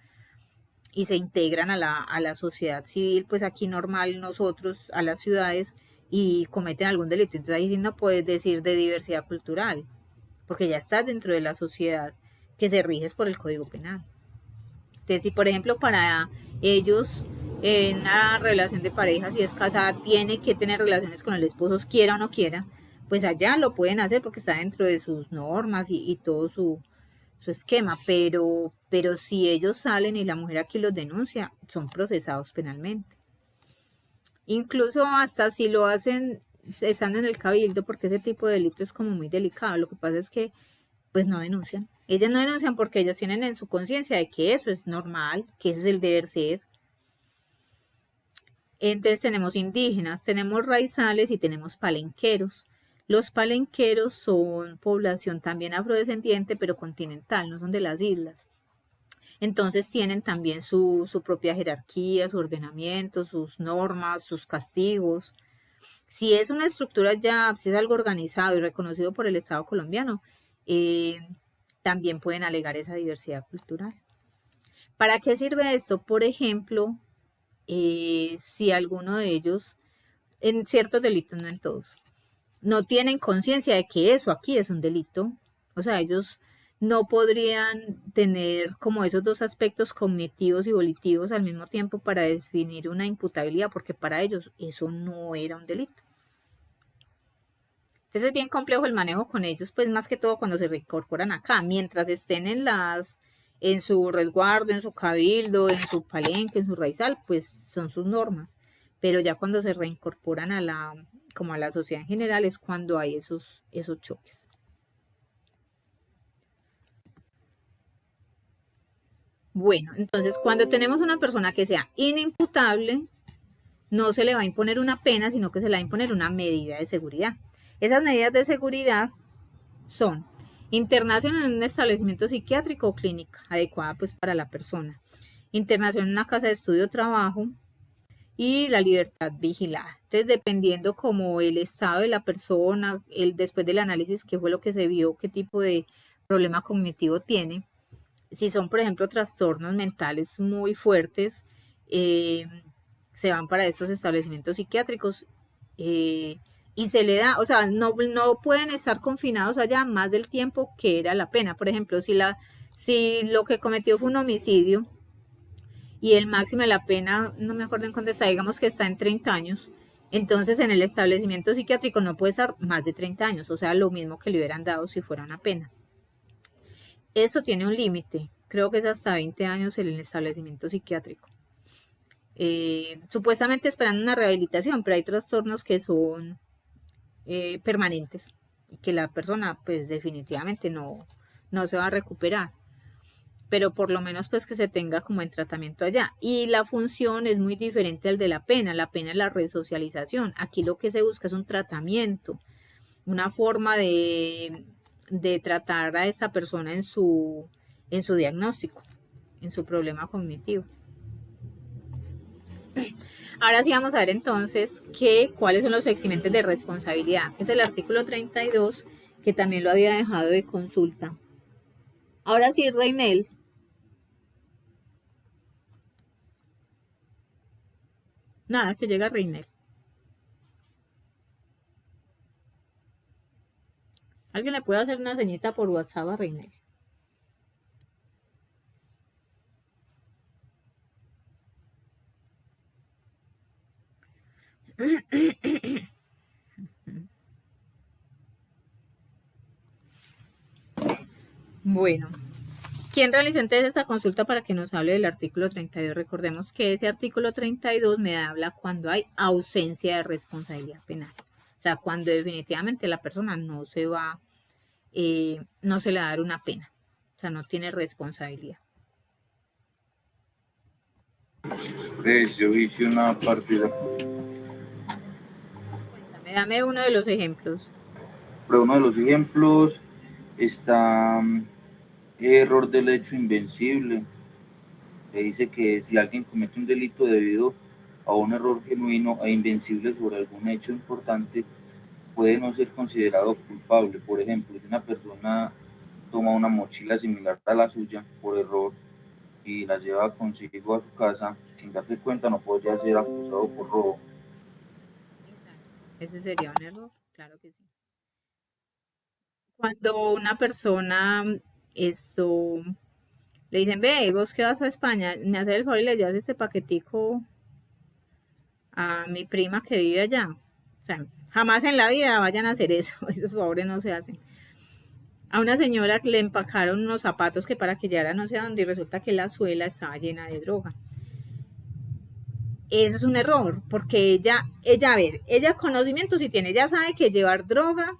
y se integran a la sociedad civil, pues aquí normal nosotros, a las ciudades, y cometen algún delito. Entonces ahí sí no puedes decir de diversidad cultural, porque ya estás dentro de la sociedad que se rige por el Código Penal. Entonces, si por ejemplo para ellos en una relación de pareja, si es casada, tiene que tener relaciones con el esposo, quiera o no quiera, pues allá lo pueden hacer porque está dentro de sus normas y todo su esquema, pero si ellos salen y la mujer aquí los denuncia, son procesados penalmente. Incluso hasta si lo hacen estando en el cabildo, porque ese tipo de delito es como muy delicado. Lo que pasa es que pues no denuncian. Ellas no denuncian porque ellos tienen en su conciencia de que eso es normal, que ese es el deber ser. Entonces tenemos indígenas, tenemos raizales y tenemos palenqueros. Los palenqueros son población también afrodescendiente, pero continental, no son de las islas. Entonces tienen también su propia jerarquía, su ordenamiento, sus normas, sus castigos. Si es una estructura ya, si es algo organizado y reconocido por el Estado colombiano, también pueden alegar esa diversidad cultural. ¿Para qué sirve esto? Por ejemplo, si alguno de ellos, en ciertos delitos, no en todos, no tienen conciencia de que eso aquí es un delito, o sea, ellos no podrían tener como esos dos aspectos cognitivos y volitivos al mismo tiempo para definir una imputabilidad, porque para ellos eso no era un delito. Entonces es bien complejo el manejo con ellos, pues más que todo cuando se reincorporan acá, mientras estén en su resguardo, en su cabildo, en su palenque, en su raizal, pues son sus normas. Pero ya cuando se reincorporan como a la sociedad en general es cuando hay esos choques. Bueno, entonces cuando tenemos una persona que sea inimputable, no se le va a imponer una pena, sino que se le va a imponer una medida de seguridad. Esas medidas de seguridad son internación en un establecimiento psiquiátrico o clínica adecuada pues para la persona, internación en una casa de estudio o trabajo y la libertad vigilada. Entonces, dependiendo como el estado de la persona, después del análisis, qué fue lo que se vio, qué tipo de problema cognitivo tiene, si son, por ejemplo, trastornos mentales muy fuertes, se van para estos establecimientos psiquiátricos y se le da, o sea, no pueden estar confinados allá más del tiempo que era la pena. Por ejemplo, si lo que cometió fue un homicidio y el máximo de la pena, no me acuerdo en cuánto está, digamos que está en 30 años, entonces en el establecimiento psiquiátrico no puede estar más de 30 años, o sea, lo mismo que le hubieran dado si fuera una pena. Eso tiene un límite, creo que es hasta 20 años en el establecimiento psiquiátrico. Supuestamente esperando una rehabilitación, pero hay trastornos que son permanentes y que la persona pues definitivamente no se va a recuperar, pero por lo menos pues que se tenga como en tratamiento allá. Y la función es muy diferente al de la pena es la resocialización. Aquí lo que se busca es un tratamiento, una forma de tratar a esa persona en su diagnóstico, en su problema cognitivo. Ahora sí vamos a ver entonces cuáles son los eximentes de responsabilidad. Es el artículo 32, que también lo había dejado de consulta. Ahora sí, Reinel. Nada, que llega Reinel. ¿Alguien le puede hacer una señita por WhatsApp a Reinel? Bueno, ¿quién realizó entonces esta consulta para que nos hable del artículo 32? Recordemos que ese artículo 32 me habla cuando hay ausencia de responsabilidad penal. O sea, cuando definitivamente la persona no se va, no se le va a dar una pena. O sea, no tiene responsabilidad. Yo hice una partida. Dame uno de los ejemplos. Pero uno de los ejemplos está error del hecho invencible. Que dice que si alguien comete un delito debido a un error genuino e invencible sobre algún hecho importante, puede no ser considerado culpable. Por ejemplo, si una persona toma una mochila similar a la suya por error y la lleva consigo a su casa, sin darse cuenta, no podría ser acusado por robo. Ese sería un error, claro que sí. Cuando una persona le dicen, ve, vos que vas a España, me haces el favor y le llevas este paquetico a mi prima que vive allá. O sea, jamás en la vida vayan a hacer eso, esos favores no se hacen. A una señora le empacaron unos zapatos que para que llegara no sé a dónde y resulta que la suela estaba llena de droga. Eso es un error, porque ella conocimiento sí tiene, ella sabe que llevar droga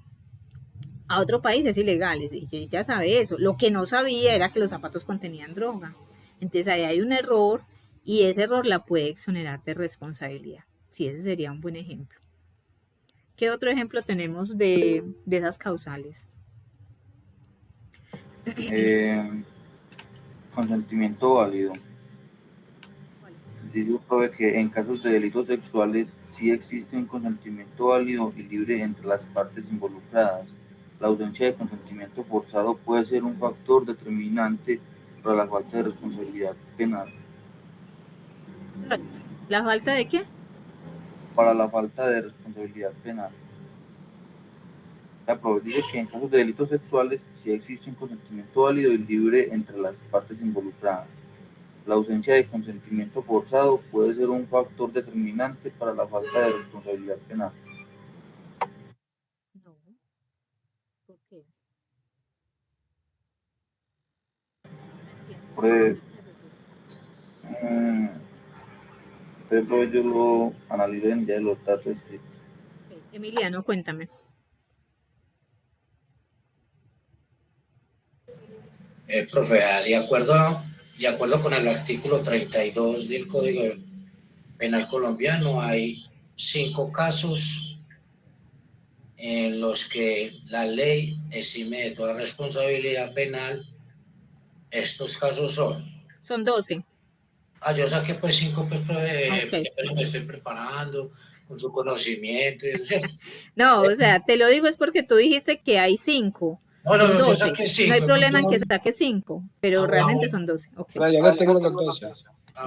a otro país es ilegal, y ella sabe eso. Lo que no sabía era que los zapatos contenían droga. Entonces ahí hay un error y ese error la puede exonerar de responsabilidad. Sí, ese sería un buen ejemplo. ¿Qué otro ejemplo tenemos de esas causales? Consentimiento válido. Dice que en casos de delitos sexuales sí existe un consentimiento válido y libre entre las partes involucradas. La ausencia de consentimiento forzado puede ser un factor determinante para la falta de responsabilidad penal. ¿La falta de qué? Para la falta de responsabilidad penal. Dice que en casos de delitos sexuales sí existe un consentimiento válido y libre entre las partes involucradas. La ausencia de consentimiento forzado puede ser un factor determinante para la falta de responsabilidad penal. No. ¿Por qué? Pero yo lo analicé en ya los datos escritos. Okay. Emiliano, cuéntame. Profe, de acuerdo con el artículo 32 del Código Penal colombiano, hay 5 casos en los que la ley exime de toda responsabilidad penal. Estos casos son 12. Yo saqué pues 5, pues, Okay. pero me estoy preparando con su conocimiento. ¿Cierto? No, o sea, te lo digo es porque tú dijiste que hay 5. Son 12. Yo saqué 5. No hay problema en que saque 5, pero realmente son 12. Okay. Yo no tengo los 12.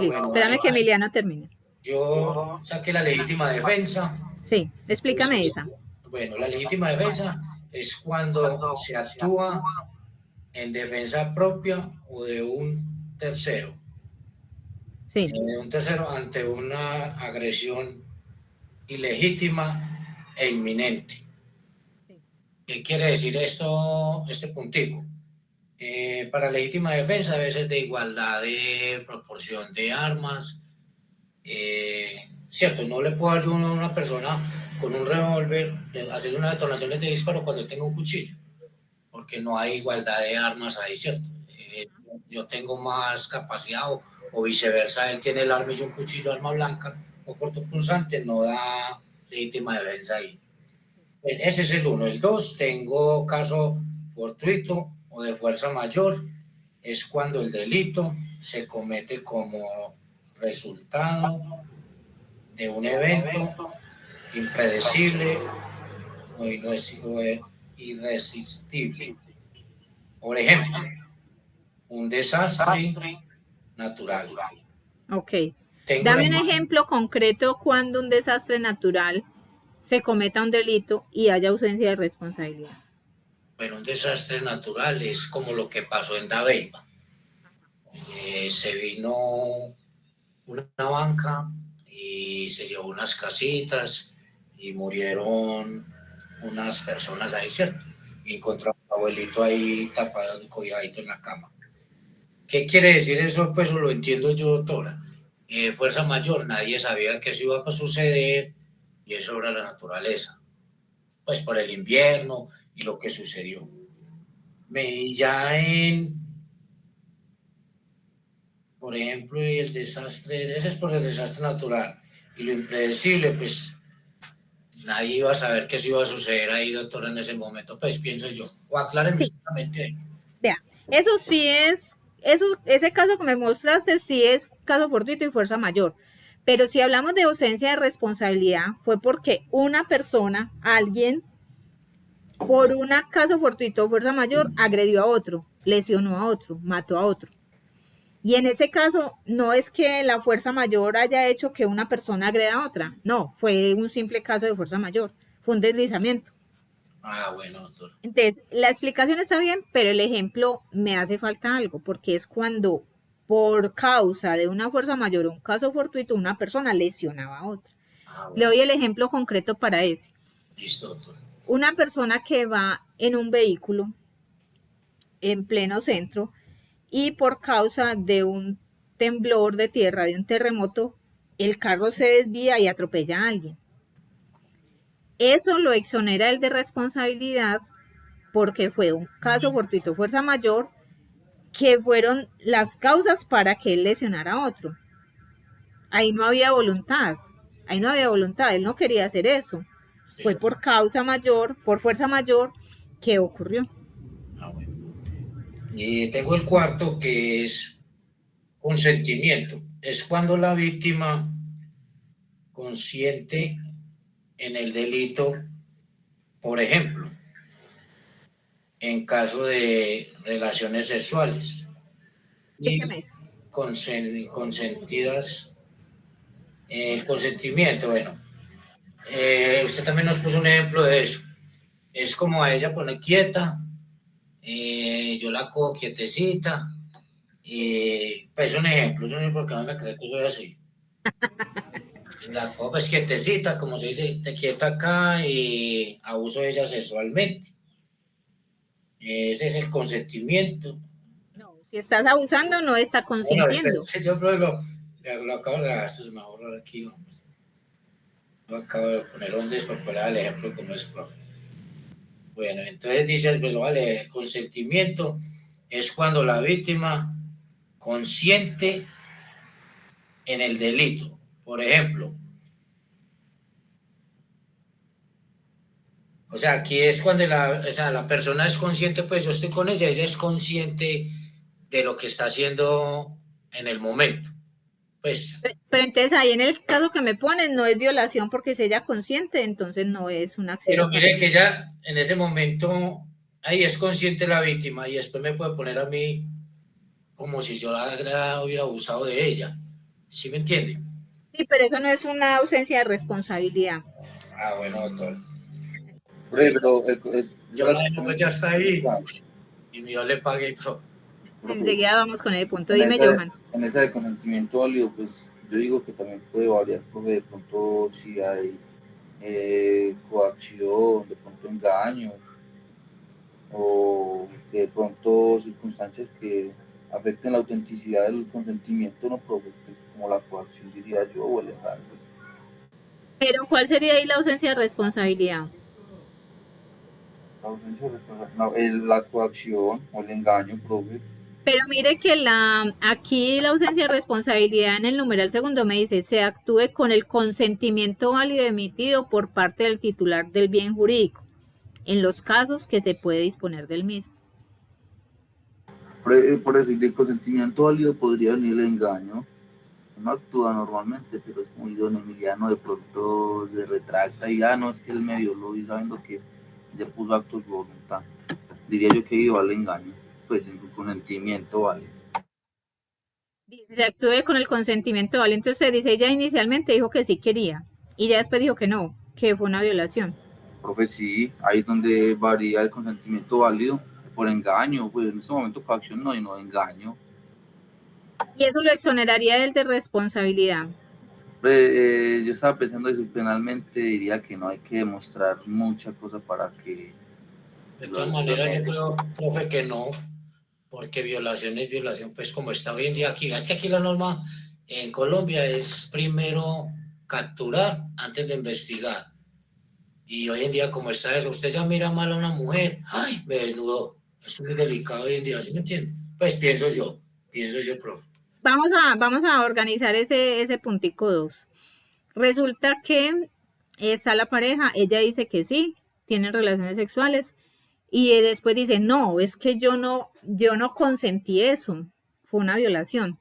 Listo. Espérame que Emiliano termine. Yo saqué la legítima defensa. Sí, explícame esa. Bueno, la legítima defensa es cuando se actúa en defensa propia o de un tercero. Sí. De un tercero ante una agresión ilegítima e inminente. Sí. ¿Qué quiere decir esto, este puntico? Para legítima defensa debe ser de igualdad de proporción de armas. Cierto, no le puedo ayudar a una persona con un revólver hacer una detonación de disparo cuando tenga un cuchillo, porque no hay igualdad de armas ahí, ¿cierto? Yo tengo más capacidad o viceversa, él tiene el arma y un cuchillo, arma blanca o cortopunzante, no da legítima defensa ahí. Ese es el 1. El 2, tengo caso fortuito o de fuerza mayor, es cuando el delito se comete como resultado de un evento impredecible o irresistible. Por ejemplo, un desastre natural. Ok. Dame un ejemplo concreto cuando un desastre natural se cometa un delito y haya ausencia de responsabilidad. Bueno, un desastre natural es como lo que pasó en Dabeiba. Se vino una banca y se llevó unas casitas y murieron unas personas ahí, ¿cierto? y encontramos a abuelito ahí tapado, cobijadito en la cama. ¿Qué quiere decir eso? Pues lo entiendo yo, doctora. Fuerza mayor, nadie sabía que eso iba a suceder y es obra de la naturaleza. Pues por el invierno y lo que sucedió. Por ejemplo, el desastre, ese es por el desastre natural. Y lo impredecible, pues nadie iba a saber que eso iba a suceder ahí, doctora, en ese momento, pues pienso yo. O acláreme Sí, exactamente. vea, eso sí es, ese caso que me mostraste sí es caso fortuito y fuerza mayor. Pero si hablamos de ausencia de responsabilidad, fue porque una persona, alguien, por un caso fortuito o fuerza mayor, agredió a otro, lesionó a otro, mató a otro. Y en ese caso, no es que la fuerza mayor haya hecho que una persona agreda a otra, no, fue un simple caso de fuerza mayor, fue un deslizamiento. Ah, bueno, doctor. Entonces, la explicación está bien, pero el ejemplo me hace falta algo, porque es cuando por causa de una fuerza mayor o un caso fortuito, una persona lesionaba a otra. Ah, Le bueno. doy el ejemplo concreto para ese. Listo, doctor. Una persona que va en un vehículo en pleno centro y por causa de un temblor de tierra, de un terremoto, el carro se desvía y atropella a alguien. Eso lo exonera él de responsabilidad porque fue un caso fortuito fuerza mayor que fueron las causas para que él lesionara a otro. Ahí no había voluntad, él no quería hacer eso. Sí. Fue por causa mayor, por fuerza mayor, que ocurrió. Ah, bueno. Tengo el cuarto que es consentimiento. Es cuando la víctima consiente en el delito, por ejemplo, en caso de relaciones sexuales y Explíqueme eso. consentidas. El consentimiento, bueno, usted también nos puso un ejemplo de eso. Es como a ella poner quieta, yo la cojo quietecita, pues un ejemplo porque no me cree que soy así. La cojo pues quietecita, como se dice, te quieta acá y abuso de ella sexualmente. Ese es el consentimiento. No, si estás abusando, no está Bueno, consintiendo. yo lo acabo de esto se me va a borrar aquí, vamos. Lo acabo de poner un despopular el ejemplo como es profe. Bueno, entonces dice, pues vale, el consentimiento es cuando la víctima consiente en el delito. Por ejemplo, o sea, aquí es cuando la persona es consciente, pues yo estoy con ella es consciente de lo que está haciendo en el momento. Pues. Pero entonces ahí en el caso que me ponen no es violación porque es ella consciente, entonces no es un Pero accidente. mire que ella en ese momento, ahí es consciente la víctima y después me puede poner a mí como si yo la hubiera abusado de ella. ¿Sí me entiende? Sí, pero eso no es una ausencia de responsabilidad. Ah, bueno, doctor. Pero Yo la dejo, pues ya está ahí y yo le pagué. Enseguida vamos con el punto. En Dime, Johan. En esa de consentimiento válido, pues yo digo que también puede variar, porque de pronto si hay coacción, de pronto engaños, o de pronto circunstancias que afecten la autenticidad del consentimiento, no provoque, pues, como la coacción, diría yo, o el engaño. Pero ¿cuál sería ahí la ausencia de responsabilidad? La ausencia de responsabilidad, la coacción o el engaño, profe. Pero mire que aquí la ausencia de responsabilidad en el numeral segundo me dice, se actúe con el consentimiento válido emitido por parte del titular del bien jurídico, en los casos que se puede disponer del mismo. Por eso, y del consentimiento válido podría venir el engaño. No actúa normalmente, pero es muy don Emiliano, de pronto se retracta y no, es que él me violó y sabiendo que ya puso acto su voluntad. Diría yo que iba al engaño, pues en su consentimiento válido. Dice, se actúe con el consentimiento válido. Entonces dice, ella inicialmente dijo que sí quería y ya después dijo que no, que fue una violación. Profe, sí, ahí es donde varía el consentimiento válido por engaño, pues en este momento coacción no, y no engaño. Y eso lo exoneraría él de responsabilidad. Yo estaba pensando eso, penalmente diría que no hay que demostrar mucha cosa para que De todas maneras, yo creo, profe, que no, porque violación es violación, pues como está hoy en día aquí. Es que aquí la norma en Colombia es primero capturar antes de investigar. Y hoy en día, como está eso, usted ya mira mal a una mujer, ¡ay! Me desnudó. Es muy delicado hoy en día, ¿sí me entiende? Pues pienso yo, profe. Vamos a organizar ese puntico 2. Resulta que está la pareja, ella dice que sí, tienen relaciones sexuales, y después dice, no, es que yo no consentí eso, fue una violación.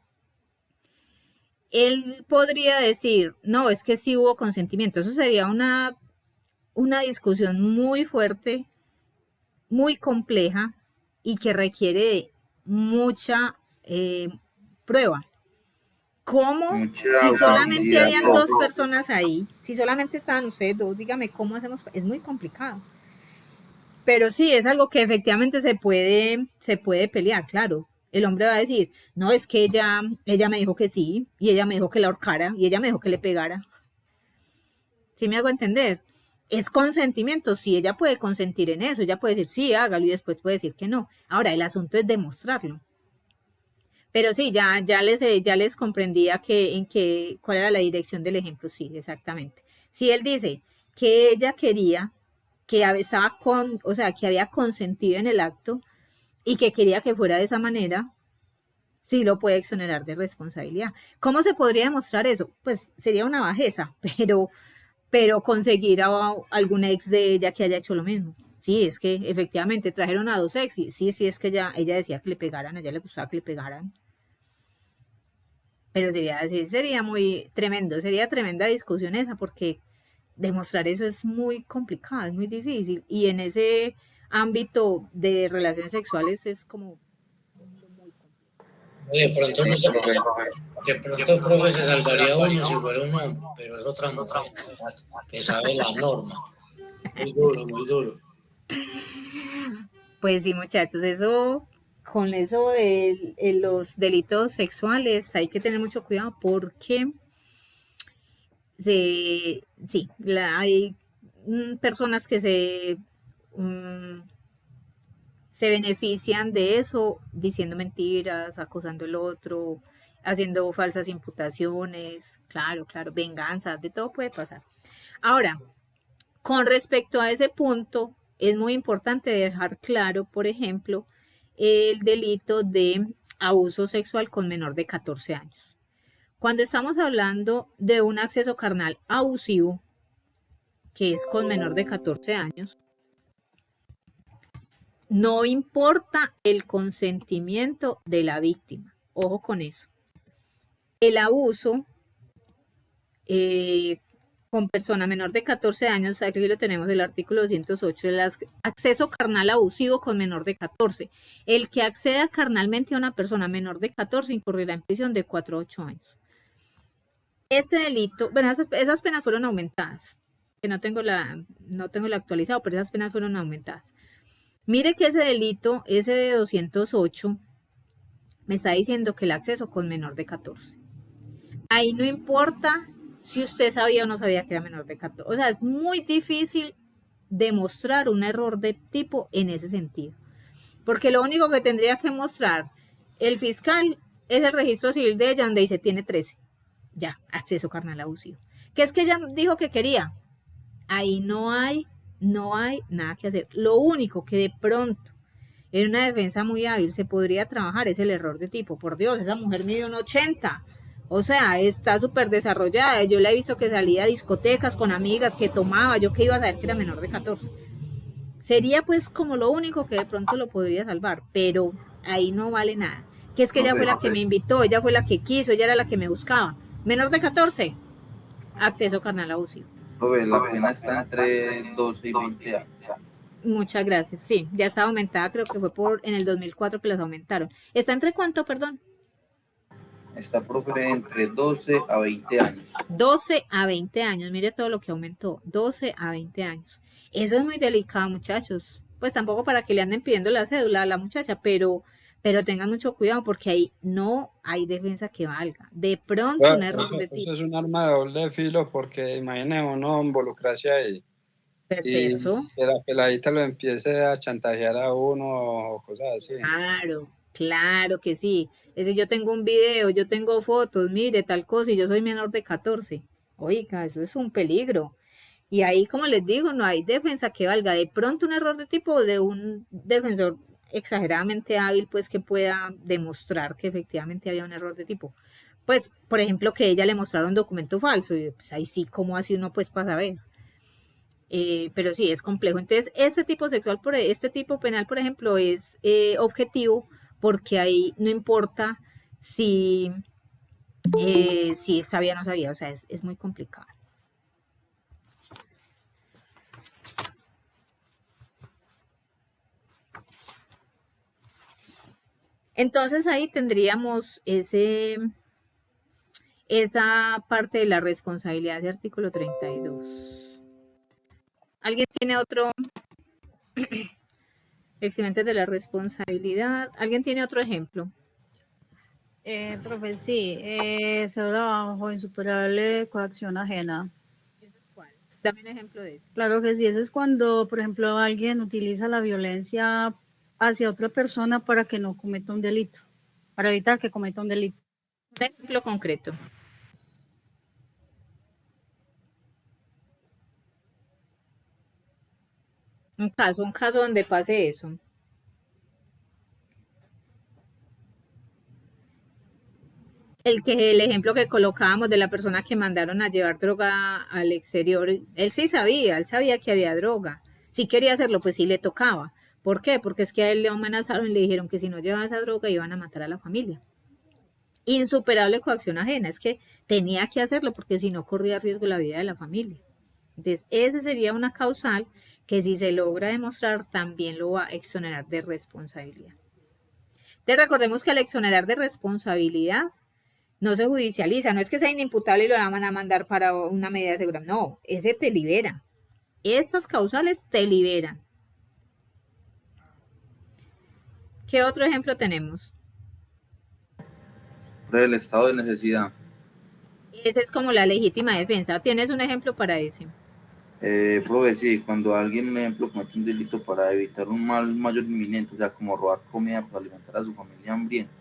Él podría decir, no, es que sí hubo consentimiento. Eso sería una discusión muy fuerte, muy compleja y que requiere mucha prueba. ¿Cómo? Si solamente habían dos personas ahí, si solamente estaban ustedes dos, dígame cómo hacemos. Es muy complicado. Pero sí, es algo que efectivamente se puede pelear, claro. El hombre va a decir, no, es que ella me dijo que sí, y ella me dijo que la ahorcara, y ella me dijo que le pegara. ¿Sí me hago entender? Es consentimiento, sí, ella puede consentir en eso, ella puede decir sí, hágalo, y después puede decir que no. Ahora, el asunto es demostrarlo. Pero sí, ya les comprendía cuál era la dirección del ejemplo, sí, exactamente. Si él dice que ella quería, que estaba o sea, que había consentido en el acto y que quería que fuera de esa manera, sí lo puede exonerar de responsabilidad. ¿Cómo se podría demostrar eso? Pues sería una bajeza, pero conseguir a algún ex de ella que haya hecho lo mismo. Sí, es que efectivamente trajeron a dos ex, sí, es que ella decía que le pegaran, a ella le gustaba que le pegaran. Pero sería muy tremendo, sería tremenda discusión esa, porque demostrar eso es muy complicado, es muy difícil. Y en ese ámbito de relaciones sexuales es como muy complicado. De pronto, de pronto el profe se salvaría uno si fuera un hombre, pero es otra mujer que sabe la norma. Muy duro, muy duro. Pues sí, muchachos, con eso de los delitos sexuales hay que tener mucho cuidado porque hay personas que se benefician de eso diciendo mentiras, acusando al otro, haciendo falsas imputaciones, claro, venganza, de todo puede pasar. Ahora, con respecto a ese punto, es muy importante dejar claro, por ejemplo, el delito de abuso sexual con menor de 14 años. Cuando estamos hablando de un acceso carnal abusivo, que es con menor de 14 años, no importa el consentimiento de la víctima. Ojo con eso. El abuso con persona menor de 14 años, aquí lo tenemos el artículo 208, el acceso carnal abusivo con menor de 14. El que acceda carnalmente a una persona menor de 14 incurrirá en prisión de 4 a 8 años. Este delito, bueno, esas penas fueron aumentadas, que no tengo la actualizado, pero esas penas fueron aumentadas. Mire que ese delito, ese de 208, me está diciendo que el acceso con menor de 14. Ahí no importa si usted sabía o no sabía que era menor de 14. O sea, es muy difícil demostrar un error de tipo en ese sentido. Porque lo único que tendría que mostrar el fiscal es el registro civil de ella donde dice tiene 13. Ya, acceso carnal abusivo. ¿Qué es que ella dijo que quería? Ahí no hay nada que hacer. Lo único que de pronto en una defensa muy hábil se podría trabajar es el error de tipo. Por Dios, esa mujer mide un 80. O sea, está súper desarrollada. Yo la he visto que salía a discotecas con amigas, que tomaba. Yo que iba a saber que era menor de 14. Sería pues como lo único que de pronto lo podría salvar. Pero ahí no vale nada. Que es que ella fue la que me invitó, ella fue la que quiso, ella era la que me buscaba. Menor de 14, acceso carnal abusivo. La pena está entre 12 y 20 años. Muchas gracias. Sí, ya está aumentada, creo que fue en el 2004 que las aumentaron. ¿Está entre cuánto, perdón? Está, profe, entre 12 a 20 años. 12 a 20 años, mire todo lo que aumentó, 12 a 20 años. Eso es muy delicado, muchachos. Pues tampoco para que le anden pidiendo la cédula a la muchacha, pero tengan mucho cuidado porque ahí no hay defensa que valga. De pronto un error de tipo. Eso es un arma de doble filo porque imagínense uno involucrarse ahí. perverso. que la peladita lo empiece a chantajear a uno o cosas así. Claro, claro que sí. Es decir, yo tengo un video, yo tengo fotos, mire, tal cosa, y yo soy menor de 14. Oiga, eso es un peligro. Y ahí, como les digo, no hay defensa que valga. De pronto un error de tipo de un defensor exageradamente hábil, pues que pueda demostrar que efectivamente había un error de tipo. Pues, por ejemplo, que ella le mostrara un documento falso, y pues ahí sí, ¿cómo así uno pues para saber? Pero sí, es complejo. Entonces, este tipo penal, por ejemplo, es objetivo porque ahí no importa si, si sabía o no sabía, o sea, es muy complicado. Entonces ahí tendríamos esa parte de la responsabilidad de artículo 32. ¿Alguien tiene otro? Eximentes de la responsabilidad. ¿Alguien tiene otro ejemplo? Profe, sí, se habla bajo insuperable coacción ajena. ¿Ese es cuál? Dame un ejemplo de eso. Claro que sí, eso es cuando, por ejemplo, alguien utiliza la violencia hacia otra persona para que no cometa un delito, para evitar que cometa un delito. Un ejemplo concreto. Un caso donde pase eso. El ejemplo que colocábamos de la persona que mandaron a llevar droga al exterior, él sabía que había droga. Si quería hacerlo, pues sí le tocaba. ¿Por qué? Porque es que a él le amenazaron y le dijeron que si no llevaba esa droga iban a matar a la familia. Insuperable coacción ajena, es que tenía que hacerlo porque si no corría riesgo la vida de la familia. Entonces, esa sería una causal que si se logra demostrar también lo va a exonerar de responsabilidad. Entonces, recordemos que al exonerar de responsabilidad no se judicializa, no es que sea inimputable y lo van a mandar para una medida de seguridad, no, ese te libera. Estas causales te liberan. ¿Qué otro ejemplo tenemos? El estado de necesidad. Esa es como la legítima defensa. ¿Tienes un ejemplo para ese? Profe, sí, cuando alguien, un ejemplo, comete un delito para evitar un mal mayor inminente, o sea, como robar comida para alimentar a su familia hambrienta.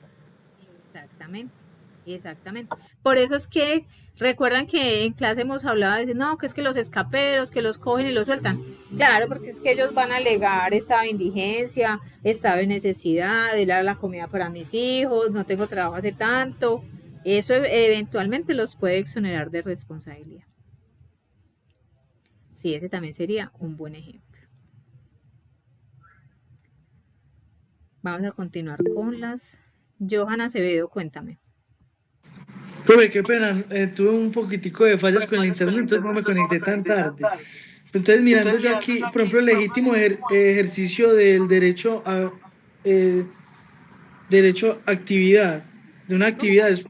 Exactamente. Por eso es que recuerdan que en clase hemos hablado de no, que es que los escaperos, que los cogen y los sueltan. Claro, porque es que ellos van a alegar estado de indigencia, estado de necesidad, de dar la comida para mis hijos, no tengo trabajo hace tanto. Eso eventualmente los puede exonerar de responsabilidad. Sí, ese también sería un buen ejemplo. Vamos a continuar con las... Johan Acevedo, cuéntame. Profe, qué pena, tuve un poquitico de fallas con el internet, entonces no me conecté tan tarde. Entonces, mirando yo aquí, por ejemplo, el legítimo ejercicio del derecho a actividad, de una actividad, es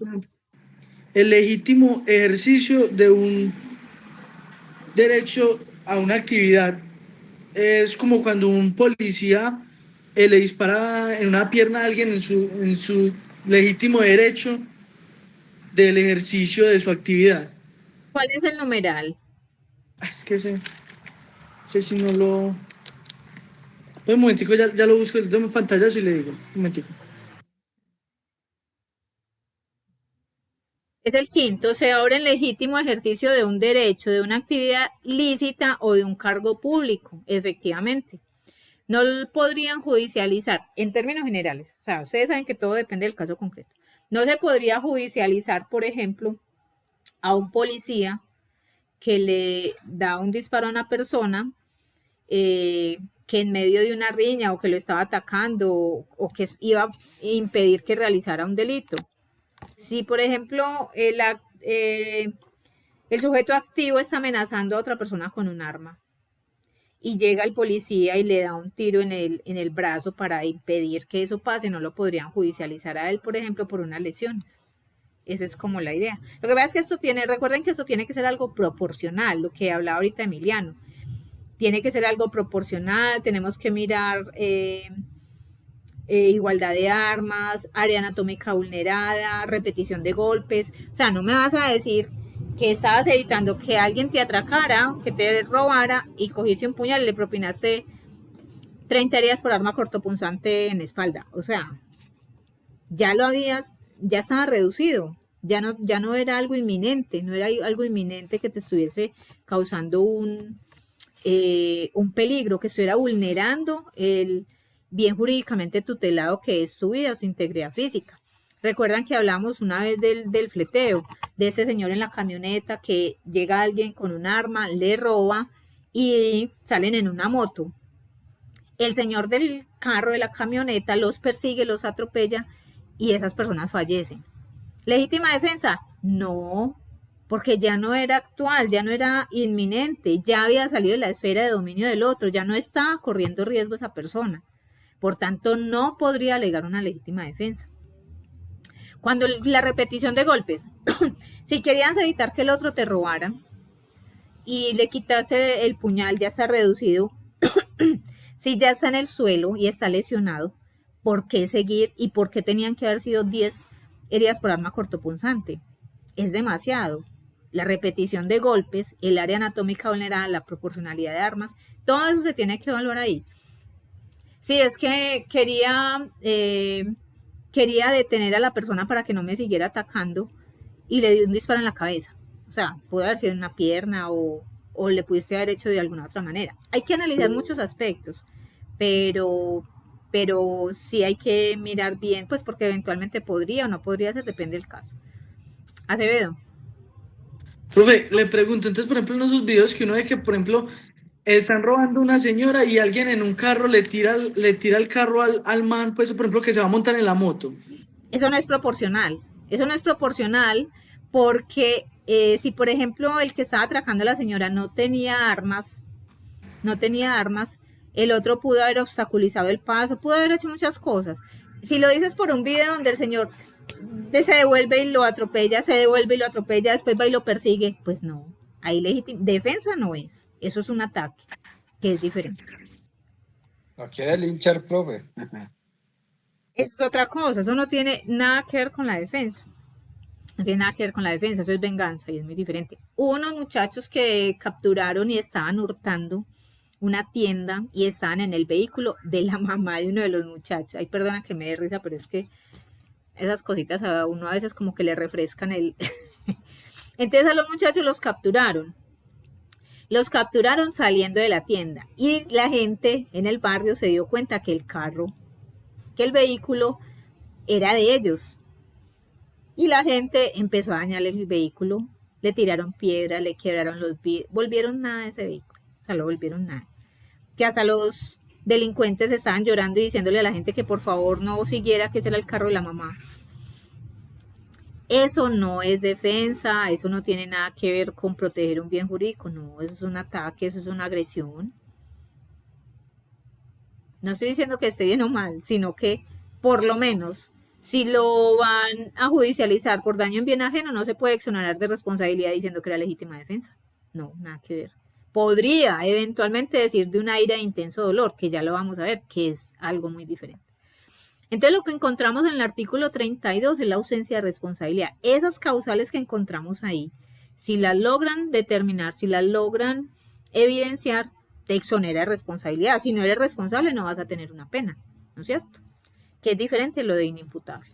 el legítimo ejercicio de un derecho a una actividad. Es como cuando un policía le dispara en una pierna a alguien en su legítimo derecho del ejercicio de su actividad. ¿Cuál es el numeral? Es que ese si no lo... Un momentico, ya lo busco, le tomo pantallazo y le digo, un momentico. Es el quinto, se obra en legítimo ejercicio de un derecho, de una actividad lícita o de un cargo público, efectivamente. No podrían judicializar, en términos generales, o sea, ustedes saben que todo depende del caso concreto. No se podría judicializar, por ejemplo, a un policía que le da un disparo a una persona que en medio de una riña o que lo estaba atacando o que iba a impedir que realizara un delito. Si, por ejemplo, el sujeto activo está amenazando a otra persona con un arma y llega el policía y le da un tiro en el brazo para impedir que eso pase, no lo podrían judicializar a él, por ejemplo, por unas lesiones. Esa es como la idea. Lo que pasa es que recuerden que esto tiene que ser algo proporcional, lo que hablaba ahorita Emiliano. Tiene que ser algo proporcional, tenemos que mirar igualdad de armas, área anatómica vulnerada, repetición de golpes. O sea, no me vas a decir que estabas evitando que alguien te atracara, que te robara y cogiste un puñal y le propinaste 30 heridas por arma cortopunzante en espalda. O sea, ya lo habías, ya estaba reducido, ya no era algo inminente, no era algo inminente que te estuviese causando un peligro, que estuviera vulnerando el bien jurídicamente tutelado que es tu vida, tu integridad física. Recuerdan que hablamos una vez del fleteo, de este señor en la camioneta que llega alguien con un arma, le roba y salen en una moto. El señor del carro, de la camioneta, los persigue, los atropella y esas personas fallecen. ¿Legítima defensa? No, porque ya no era actual, ya no era inminente, ya había salido de la esfera de dominio del otro, ya no estaba corriendo riesgo esa persona. Por tanto, no podría alegar una legítima defensa. Cuando la repetición de golpes, si querías evitar que el otro te robara y le quitase el puñal, ya está reducido. Si ya está en el suelo y está lesionado, ¿por qué seguir y por qué tenían que haber sido 10 heridas por arma cortopunzante? Es demasiado. La repetición de golpes, el área anatómica vulnerada, la proporcionalidad de armas, todo eso se tiene que evaluar ahí. Si es que quería detener a la persona para que no me siguiera atacando y le di un disparo en la cabeza. O sea, puede haber sido en una pierna o le pudiste haber hecho de alguna otra manera. Hay que analizar muchos aspectos, pero sí hay que mirar bien, pues porque eventualmente podría o no podría ser, depende del caso. Acevedo. Profe, le pregunto, entonces, por ejemplo, en esos videos que uno ve que, por ejemplo, están robando una señora y alguien en un carro le tira el carro al man, pues, por ejemplo, que se va a montar en la moto. Eso no es proporcional. Eso no es proporcional porque si, por ejemplo, el que estaba atracando a la señora no tenía armas, el otro pudo haber obstaculizado el paso, pudo haber hecho muchas cosas. Si lo dices por un video donde el señor se devuelve y lo atropella, después va y lo persigue, pues no, ahí defensa no es, eso es un ataque, que es diferente. ¿Lo quiere linchar, profe? Eso es otra cosa, eso no tiene nada que ver con la defensa. No tiene nada que ver con la defensa, eso es venganza y es muy diferente. Hubo unos muchachos que capturaron y estaban hurtando una tienda y estaban en el vehículo de la mamá de uno de los muchachos. Ay, perdona que me dé risa, pero es que esas cositas a uno a veces como que le refrescan el... Entonces a los muchachos los capturaron saliendo de la tienda y la gente en el barrio se dio cuenta que el vehículo era de ellos. Y la gente empezó a dañarle el vehículo, le tiraron piedras, le quebraron los vidrios, volvieron nada de ese vehículo, o sea, lo volvieron nada. Que hasta los delincuentes estaban llorando y diciéndole a la gente que por favor no siguiera, que ese era el carro de la mamá. Eso no es defensa, eso no tiene nada que ver con proteger un bien jurídico, no, eso es un ataque, eso es una agresión. No estoy diciendo que esté bien o mal, sino que por lo menos si lo van a judicializar por daño en bien ajeno, no se puede exonerar de responsabilidad diciendo que era legítima defensa. No, nada que ver. Podría eventualmente decir de una ira de intenso dolor, que ya lo vamos a ver, que es algo muy diferente. Entonces lo que encontramos en el artículo 32 es la ausencia de responsabilidad. Esas causales que encontramos ahí, si las logran determinar, si las logran evidenciar, te exonera de responsabilidad. Si no eres responsable no vas a tener una pena, ¿no es cierto? Que es diferente a lo de inimputable.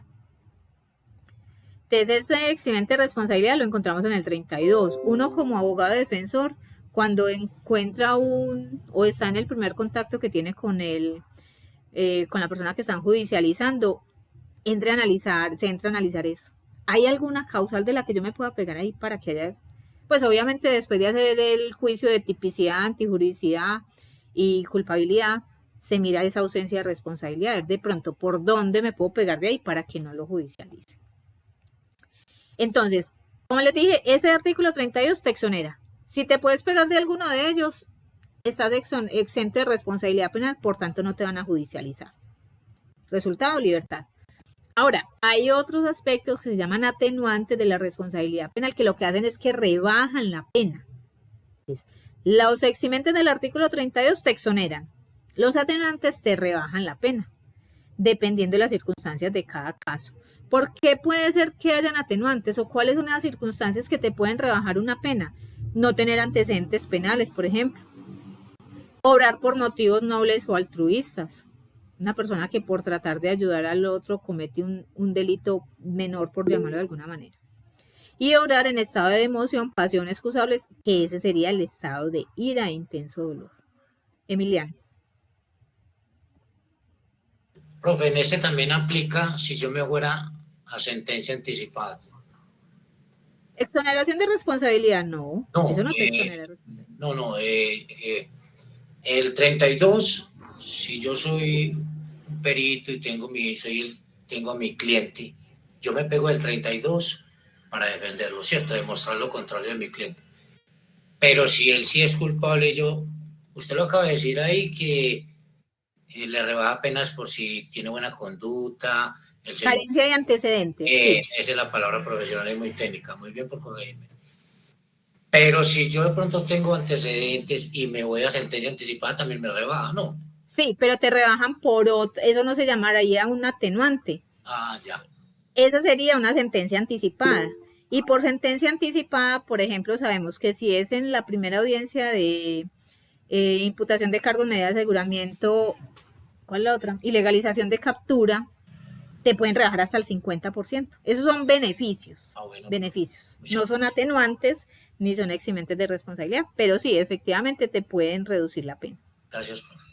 Entonces, ese eximiente de responsabilidad lo encontramos en el 32. Uno como abogado defensor, cuando encuentra o está en el primer contacto que tiene con la persona que están judicializando, se entra a analizar eso. ¿Hay alguna causal de la que yo me pueda pegar ahí para que haya? Pues obviamente después de hacer el juicio de tipicidad, antijuricidad y culpabilidad, se mira esa ausencia de responsabilidad, de pronto por dónde me puedo pegar de ahí para que no lo judicialice. Entonces, como les dije, ese artículo 32 te exonera. Si te puedes pegar de alguno de ellos, estás exento de responsabilidad penal, por tanto no te van a judicializar. Resultado, libertad. Ahora, hay otros aspectos que se llaman atenuantes de la responsabilidad penal, que lo que hacen es que rebajan la pena. Los eximentes del artículo 32 te exoneran. Los atenuantes te rebajan la pena, dependiendo de las circunstancias de cada caso. ¿Por qué puede ser que hayan atenuantes o cuáles son las circunstancias que te pueden rebajar una pena? No tener antecedentes penales, por ejemplo. Obrar por motivos nobles o altruistas. Una persona que por tratar de ayudar al otro comete un delito menor, por llamarlo de alguna manera. Y obrar en estado de emoción, pasión excusables, que ese sería el estado de ira e intenso dolor. Emiliano. Profe, en ese también aplica si yo me fuera a sentencia anticipada. Exoneración de responsabilidad, no. No, Eso no te exonera. no, el 32, si yo soy un perito y tengo a mi cliente, yo me pego el 32 para defenderlo, ¿cierto? Demostrar lo contrario de mi cliente. Pero si él sí es culpable, usted lo acaba de decir ahí, que le rebaja penas por si tiene buena conducta. Carencia de antecedentes. Sí. Esa es la palabra profesional, es muy técnica, muy bien por corregirme. Pero si yo de pronto tengo antecedentes y me voy a sentencia anticipada, también me rebaja, ¿no? Sí, pero te rebajan por otro, eso no se llamaría un atenuante. Ah, ya. Esa sería una sentencia anticipada. Y por sentencia anticipada, por ejemplo, sabemos que si es en la primera audiencia de imputación de cargos, medidas de aseguramiento, ¿cuál es la otra? Y legalización de captura, te pueden rebajar hasta el 50%. Esos son beneficios. Bueno, beneficios. No son atenuantes ni son eximentes de responsabilidad, pero sí, efectivamente te pueden reducir la pena. Gracias, profe.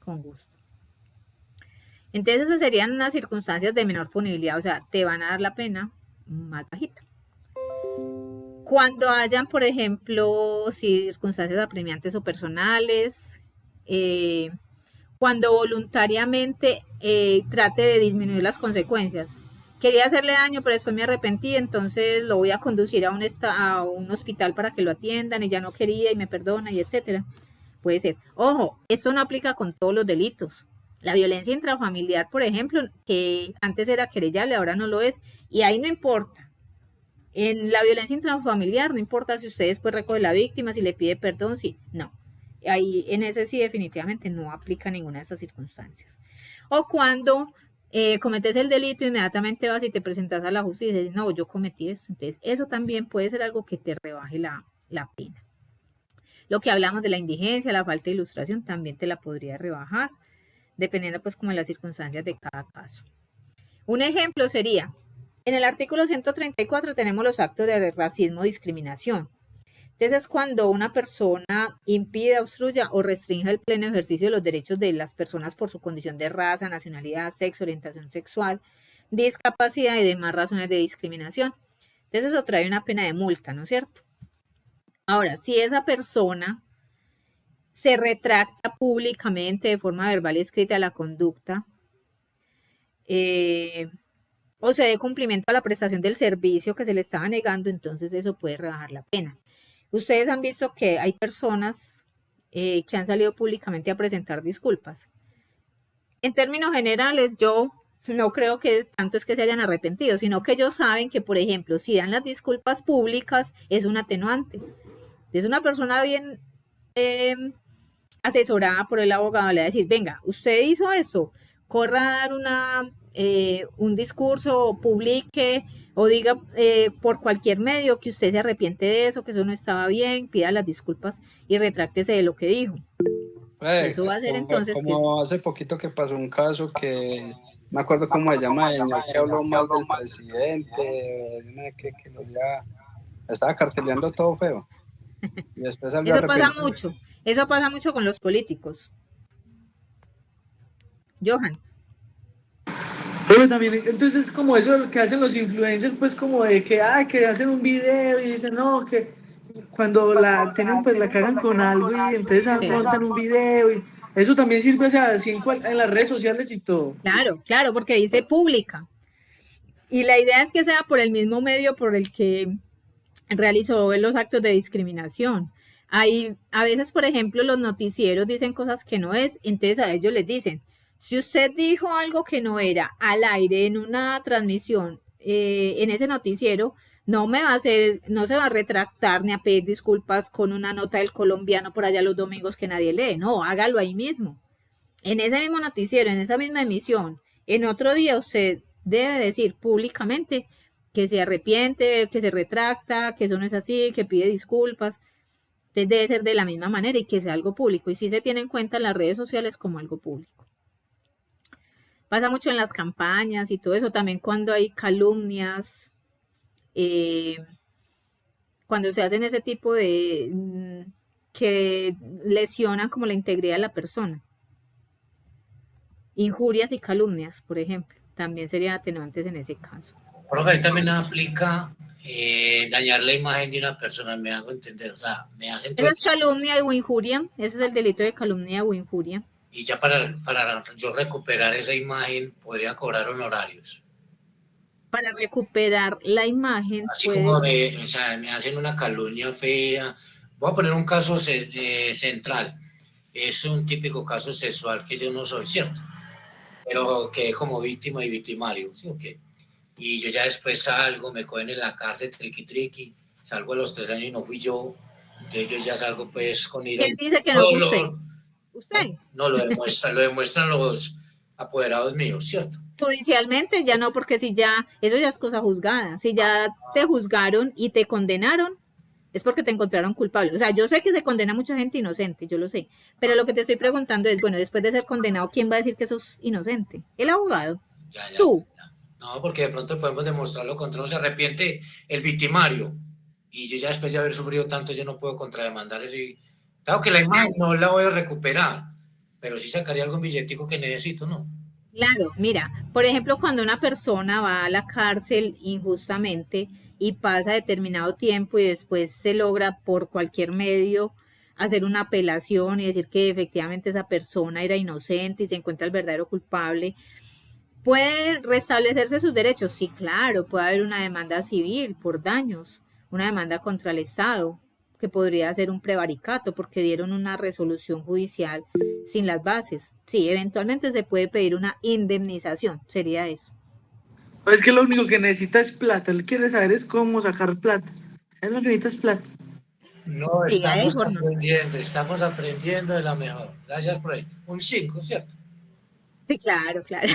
Con gusto. Entonces, esas serían unas circunstancias de menor punibilidad, o sea, te van a dar la pena más bajita. Cuando hayan, por ejemplo, circunstancias apremiantes o personales, cuando voluntariamente trate de disminuir las consecuencias. Quería hacerle daño, pero después me arrepentí, entonces lo voy a conducir a un hospital para que lo atiendan y ya no quería y me perdona y etcétera. Puede ser. Ojo, esto no aplica con todos los delitos. La violencia intrafamiliar, por ejemplo, que antes era querellable, ahora no lo es, y ahí no importa. En la violencia intrafamiliar no importa si usted después recoge la víctima, si le pide perdón, sí, no. Ahí en ese sí definitivamente no aplica ninguna de esas circunstancias. O cuando cometes el delito, inmediatamente vas y te presentas a la justicia y dices, no, yo cometí esto. Entonces, eso también puede ser algo que te rebaje la pena. Lo que hablamos de la indigencia, la falta de ilustración, también te la podría rebajar, dependiendo pues como de las circunstancias de cada caso. Un ejemplo sería, en el artículo 134 tenemos los actos de racismo o discriminación. Entonces es cuando una persona impide, obstruya o restringe el pleno ejercicio de los derechos de las personas por su condición de raza, nacionalidad, sexo, orientación sexual, discapacidad y demás razones de discriminación. Entonces eso trae una pena de multa, ¿no es cierto? Ahora, si esa persona se retracta públicamente de forma verbal y escrita a la conducta, o se dé cumplimiento a la prestación del servicio que se le estaba negando, entonces eso puede rebajar la pena. Ustedes han visto que hay personas que han salido públicamente a presentar disculpas. En términos generales, yo no creo que tanto es que se hayan arrepentido, sino que ellos saben que, por ejemplo, si dan las disculpas públicas, es un atenuante. Es una persona bien asesorada por el abogado, le va a decir, venga, usted hizo esto, corra a dar un discurso, publique o diga por cualquier medio que usted se arrepiente de eso, que eso no estaba bien, pida las disculpas y retráctese de lo que dijo. Eso va a ser entonces como hace poquito que pasó un caso que me acuerdo cómo se llama, el que habló mal del presidente, que ya estaba carceleando todo feo. Y después eso pasa mucho con los políticos. Johan. Pero también, entonces es como eso que hacen los influencers, pues como de que hacen un video y dicen, no, que cuando la tienen, pues la cagan con algo y entonces montan un video y eso también sirve, o sea, así en las redes sociales y todo. Claro, porque dice pública. Y la idea es que sea por el mismo medio por el que realizó los actos de discriminación. A veces, por ejemplo, los noticieros dicen cosas que no es, entonces a ellos les dicen, si usted dijo algo que no era al aire en una transmisión en ese noticiero, no se va a retractar ni a pedir disculpas con una nota del Colombiano por allá los domingos que nadie lee. No, hágalo ahí mismo. En ese mismo noticiero, en esa misma emisión, en otro día usted debe decir públicamente que se arrepiente, que se retracta, que eso no es así, que pide disculpas. Entonces debe ser de la misma manera y que sea algo público. Y sí se tiene en cuenta en las redes sociales como algo público. Pasa mucho en las campañas y todo eso, también cuando hay calumnias, cuando se hacen ese tipo de que lesionan como la integridad de la persona. Injurias y calumnias, por ejemplo, también serían atenuantes en ese caso. Profe, también aplica dañar la imagen de una persona, me hago entender, o sea, me hacen todo Esa es calumnia o injuria, ese es el delito de calumnia o injuria. y ya para yo recuperar esa imagen podría cobrar honorarios. Para recuperar la imagen, Así puedes... como o sea, me hacen una calumnia fea. Voy a poner un caso central. Es un típico caso sexual que yo no soy, ¿cierto? Pero quedé como víctima y victimario, ¿sí o qué? Y yo ya después salgo, me cogen en la cárcel, triqui, salgo a los 3 años y no fui yo. Entonces yo ya salgo pues con ira. ¿Quién dice que no fue usted? ¿Usted? No, lo demuestran los apoderados míos, ¿cierto? Judicialmente ya no, porque si ya, eso ya es cosa juzgada. Si ya te juzgaron y te condenaron, es porque te encontraron culpable. O sea, yo sé que se condena a mucha gente inocente, yo lo sé. Pero lo que te estoy preguntando es, bueno, después de ser condenado, ¿quién va a decir que sos inocente? ¿El abogado? Ya. ¿Tú? No, porque de pronto podemos demostrar lo contrario. Se arrepiente el victimario. Y yo ya después de haber sufrido tanto, yo no puedo contrademandar eso. Y claro que la imagen no la voy a recuperar, pero sí sacaría algún billetico que necesito, ¿no? Claro, mira, por ejemplo, cuando una persona va a la cárcel injustamente y pasa determinado tiempo y después se logra por cualquier medio hacer una apelación y decir que efectivamente esa persona era inocente y se encuentra el verdadero culpable, ¿puede restablecerse sus derechos? Sí, claro, puede haber una demanda civil por daños, una demanda contra el Estado, que podría ser un prevaricato porque dieron una resolución judicial sin las bases. Sí, eventualmente se puede pedir una indemnización, sería eso. Es que lo único que necesita es plata. Él quiere saber es cómo sacar plata. Él lo que necesita es plata. No, Sí, hay forma. estamos aprendiendo de la mejor. Gracias por ahí. Un 5, ¿cierto? Sí, claro, claro.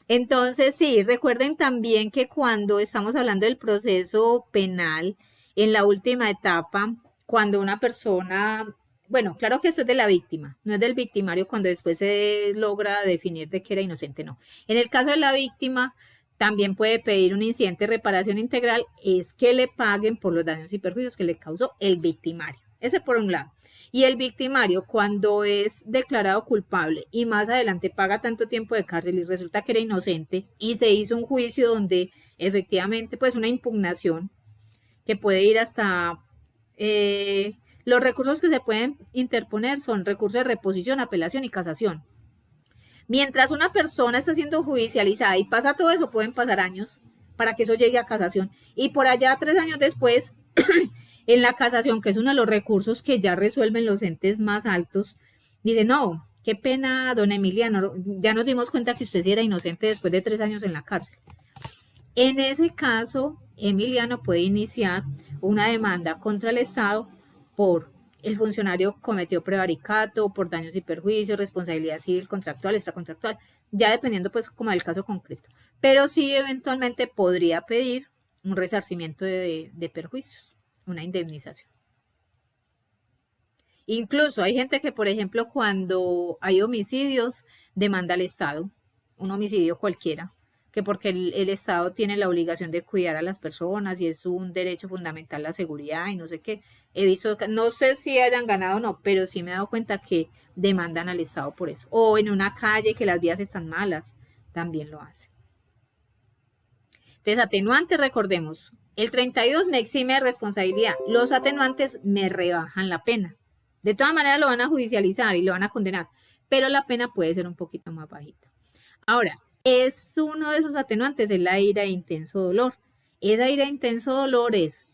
Entonces, sí, recuerden también que cuando estamos hablando del proceso penal, en la última etapa, cuando una persona, bueno, claro que eso es de la víctima, no es del victimario cuando después se logra definir de que era inocente, no. En el caso de la víctima, también puede pedir un incidente de reparación integral, es que le paguen por los daños y perjuicios que le causó el victimario. Ese por un lado. Y el victimario, cuando es declarado culpable y más adelante paga tanto tiempo de cárcel y resulta que era inocente y se hizo un juicio donde efectivamente, pues una impugnación que puede ir hasta... los recursos que se pueden interponer son recursos de reposición, apelación y casación. Mientras una persona está siendo judicializada y pasa todo eso, pueden pasar años para que eso llegue a casación. Y por allá 3 años después, en la casación, que es uno de los recursos que ya resuelven los entes más altos, dice, no, qué pena, don Emiliano, ya nos dimos cuenta que usted sí era inocente después de 3 años en la cárcel. En ese caso, Emiliano puede iniciar una demanda contra el Estado por el funcionario cometió prevaricato, por daños y perjuicios, responsabilidad civil, contractual, extracontractual, ya dependiendo pues como del caso concreto. Pero sí eventualmente podría pedir un resarcimiento de perjuicios, una indemnización. Incluso hay gente que, por ejemplo, cuando hay homicidios, demanda al Estado, un homicidio cualquiera, que porque el Estado tiene la obligación de cuidar a las personas y es un derecho fundamental la seguridad y no sé qué. He visto, no sé si hayan ganado o no, pero sí me he dado cuenta que demandan al Estado por eso. O en una calle que las vías están malas, también lo hacen. Entonces, atenuantes, recordemos, el 32 me exime de responsabilidad. Los atenuantes me rebajan la pena. De todas maneras lo van a judicializar y lo van a condenar, pero la pena puede ser un poquito más bajita. Ahora, es uno de esos atenuantes, es la ira de intenso dolor. Esa ira de intenso dolor es,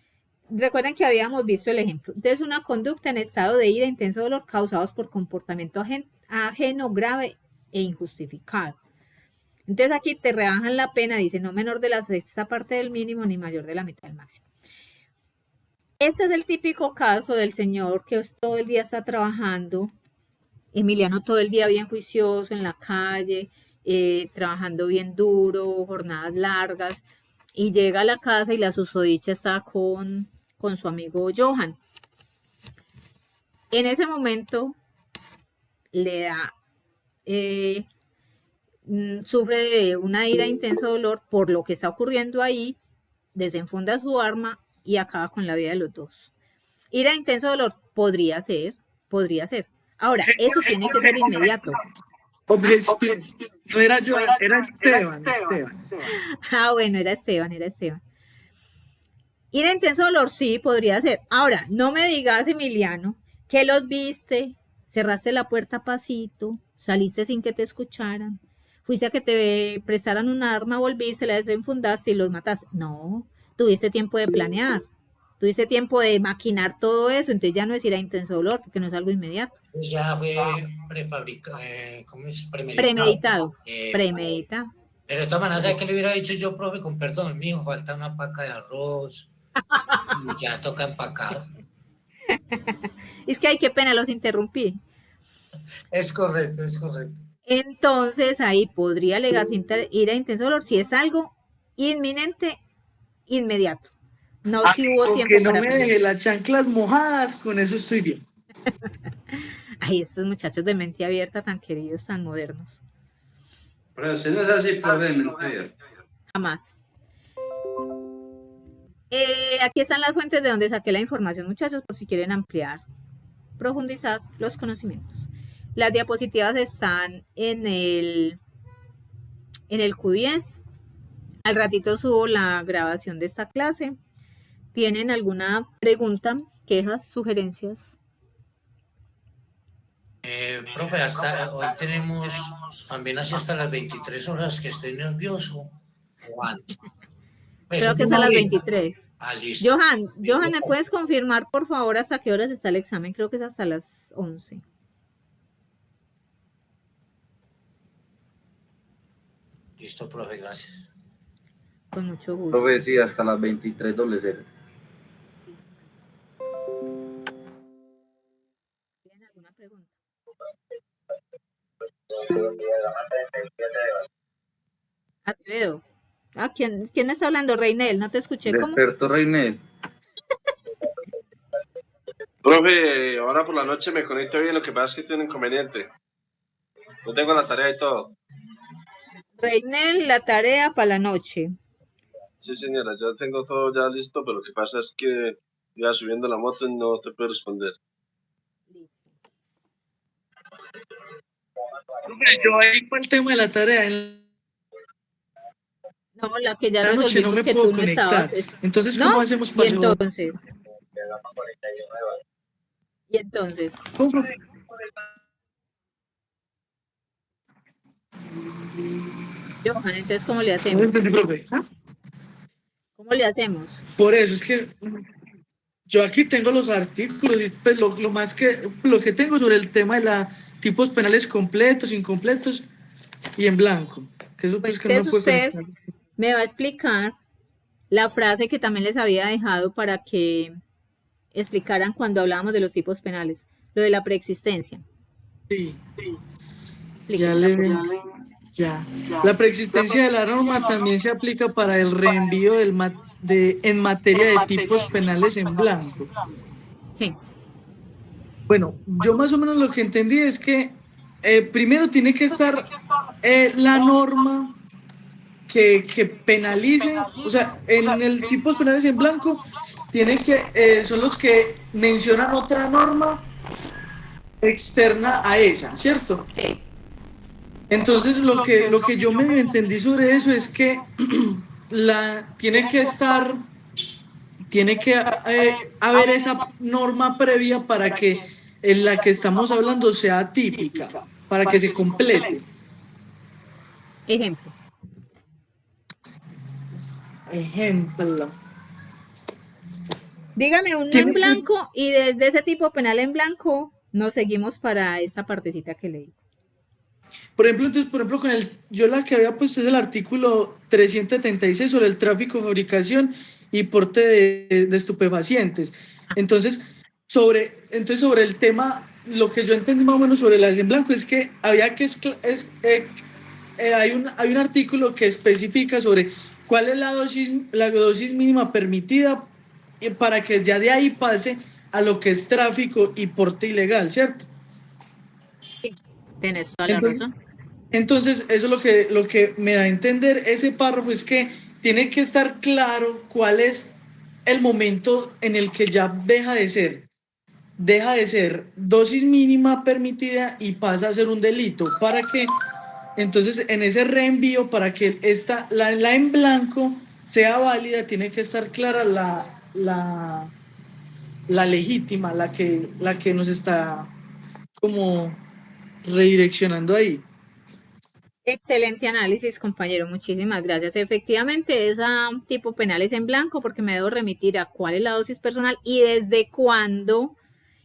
recuerden que habíamos visto el ejemplo, entonces una conducta en estado de ira e intenso dolor causados por comportamiento ajeno, grave e injustificado. Entonces aquí te rebajan la pena, dice no menor de la sexta parte del mínimo ni mayor de la mitad del máximo. Este es el típico caso del señor que todo el día está trabajando, Emiliano todo el día bien juicioso en la calle, trabajando bien duro, jornadas largas, y llega a la casa y la susodicha está con su amigo Johan. En ese momento le da, sufre de una ira, intenso dolor por lo que está ocurriendo ahí, desenfunda su arma y acaba con la vida de los dos. Ira, intenso dolor, podría ser. Ahora, eso tiene que ser inmediato. Objeción. No era yo, era Esteban. Ah, bueno, era Esteban. Ira, intenso dolor, sí, podría ser. Ahora, no me digas, Emiliano, que los viste, cerraste la puerta pasito, saliste sin que te escucharan, fuiste a que te prestaran un arma, volviste, la desenfundaste y los mataste. No, tuviste tiempo de planear, tuviste tiempo de maquinar todo eso, entonces ya no es ira, intenso dolor, porque no es algo inmediato. Ya fue prefabricado, ¿cómo es? Premeditado. Pero de todas maneras, ¿sabes qué le hubiera dicho yo, profe? Con perdón, mijo, falta una paca de arroz. Y ya toca empacar. Es que ay, qué pena, los interrumpí. Es correcto. Entonces ahí podría alegarse ira, intenso dolor si es algo inminente, inmediato. No si hubo tiempo que no para me deje las chanclas mojadas, con eso estoy bien. Ay, estos muchachos de mente abierta tan queridos, tan modernos. Pero si no es así, profe, de mente abierta. Jamás. Aquí están las fuentes de donde saqué la información, muchachos, por si quieren ampliar, profundizar los conocimientos. Las diapositivas están en el Q10. Al ratito subo la grabación de esta clase. ¿Tienen alguna pregunta, quejas, sugerencias? Profe, hoy tenemos también así hasta las 23 horas que estoy nervioso. Creo que es a las 23. Listo. Johan, ¿me puedes confirmar, por favor, hasta qué horas está el examen? Creo que es hasta las 11. Listo, profe, gracias. Con mucho gusto. Profe, sí, hasta las 23:00. ¿Tienen alguna pregunta? Acevedo. ¿Quién me está hablando? Reinel, no te escuché. ¿Cómo? Despertó Reinel. Profe, ahora por la noche me conecto bien, lo que pasa es que tiene un inconveniente. No tengo la tarea y todo. Reinel, la tarea para la noche. Sí, señora, ya tengo todo ya listo, pero lo que pasa es que iba subiendo la moto y no te puedo responder. Yo ahí con el tema de la tarea. No, la que ya la noche no me que puedo tú conectar. No estabas. Entonces, ¿cómo hacemos para ¿Y entonces? ¿Cómo? Johan, entonces, ¿cómo le hacemos? No entendí, profe. ¿Cómo le hacemos? Por eso, es que yo aquí tengo los artículos y pues lo que tengo sobre el tema de la tipos penales completos, incompletos y en blanco. Que eso pues que no puedo usted me va a explicar la frase que también les había dejado para que explicaran cuando hablábamos de los tipos penales, lo de la preexistencia. Sí. Ya. La preexistencia de la norma también se aplica para el reenvío en materia de tipos penales en blanco. Sí. Bueno, yo más o menos lo que entendí es que primero tiene que estar la norma que penalice, o sea, en el tipos penales en blanco son los que mencionan otra norma externa a esa, ¿cierto? Sí. Entonces lo que yo me entendí sobre eso es que tiene que haber esa norma previa para que en la que estamos hablando sea típica, para que se complete. Ejemplo. Dígame uno en blanco y desde ese tipo penal en blanco nos seguimos para esta partecita que leí. Por ejemplo, yo la que había puesto es el artículo 376 sobre el tráfico, fabricación y porte de estupefacientes. Entonces, sobre el tema, lo que yo entendí más o menos sobre las en blanco es que había que hay un artículo que especifica sobre cuál es la dosis mínima permitida para que ya de ahí pase a lo que es tráfico y porte ilegal, ¿cierto? Tienes toda la razón. Entonces, eso es lo que me da a entender ese párrafo, es que tiene que estar claro cuál es el momento en el que ya deja de ser dosis mínima permitida y pasa a ser un delito, para que entonces en ese reenvío, para que la en blanco sea válida, tiene que estar clara la legítima, la que nos está como redireccionando ahí. Excelente análisis, compañero. Muchísimas gracias. Efectivamente, esa tipo penal es en blanco porque me debo remitir a cuál es la dosis personal y desde cuándo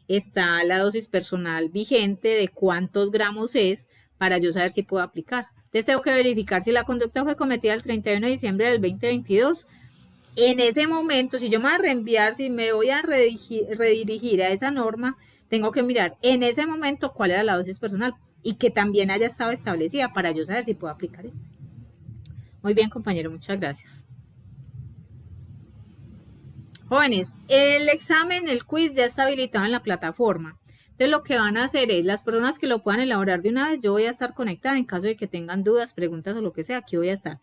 está la dosis personal vigente, de cuántos gramos es, para yo saber si puedo aplicar. Entonces tengo que verificar si la conducta fue cometida el 31 de diciembre del 2022. En ese momento, si yo me voy a reenviar, si me voy a redirigir a esa norma, tengo que mirar en ese momento cuál era la dosis personal y que también haya estado establecida para yo saber si puedo aplicar eso. Muy bien, compañero, muchas gracias. Jóvenes, el examen, el quiz ya está habilitado en la plataforma. Entonces lo que van a hacer es, las personas que lo puedan elaborar de una vez, yo voy a estar conectada en caso de que tengan dudas, preguntas o lo que sea, aquí voy a estar.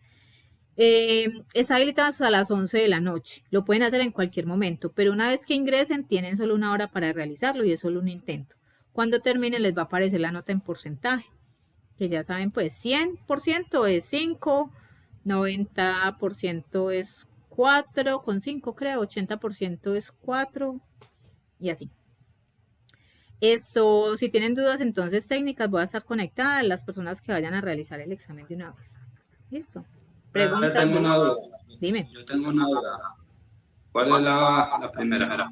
Está habilitado hasta las 11 de la noche. Lo pueden hacer en cualquier momento, pero una vez que ingresen tienen solo una hora para realizarlo y es solo un intento. Cuando terminen les va a aparecer la nota en porcentaje, que ya saben, pues 100% es 5, 90% es 4, con 5 creo, 80% es 4 y así. Esto, si tienen dudas entonces técnicas, voy a estar conectada a las personas que vayan a realizar el examen de una vez. Listo. Preguntas. Yo tengo una duda. Dime. Yo tengo una duda. ¿Cuál es la primera?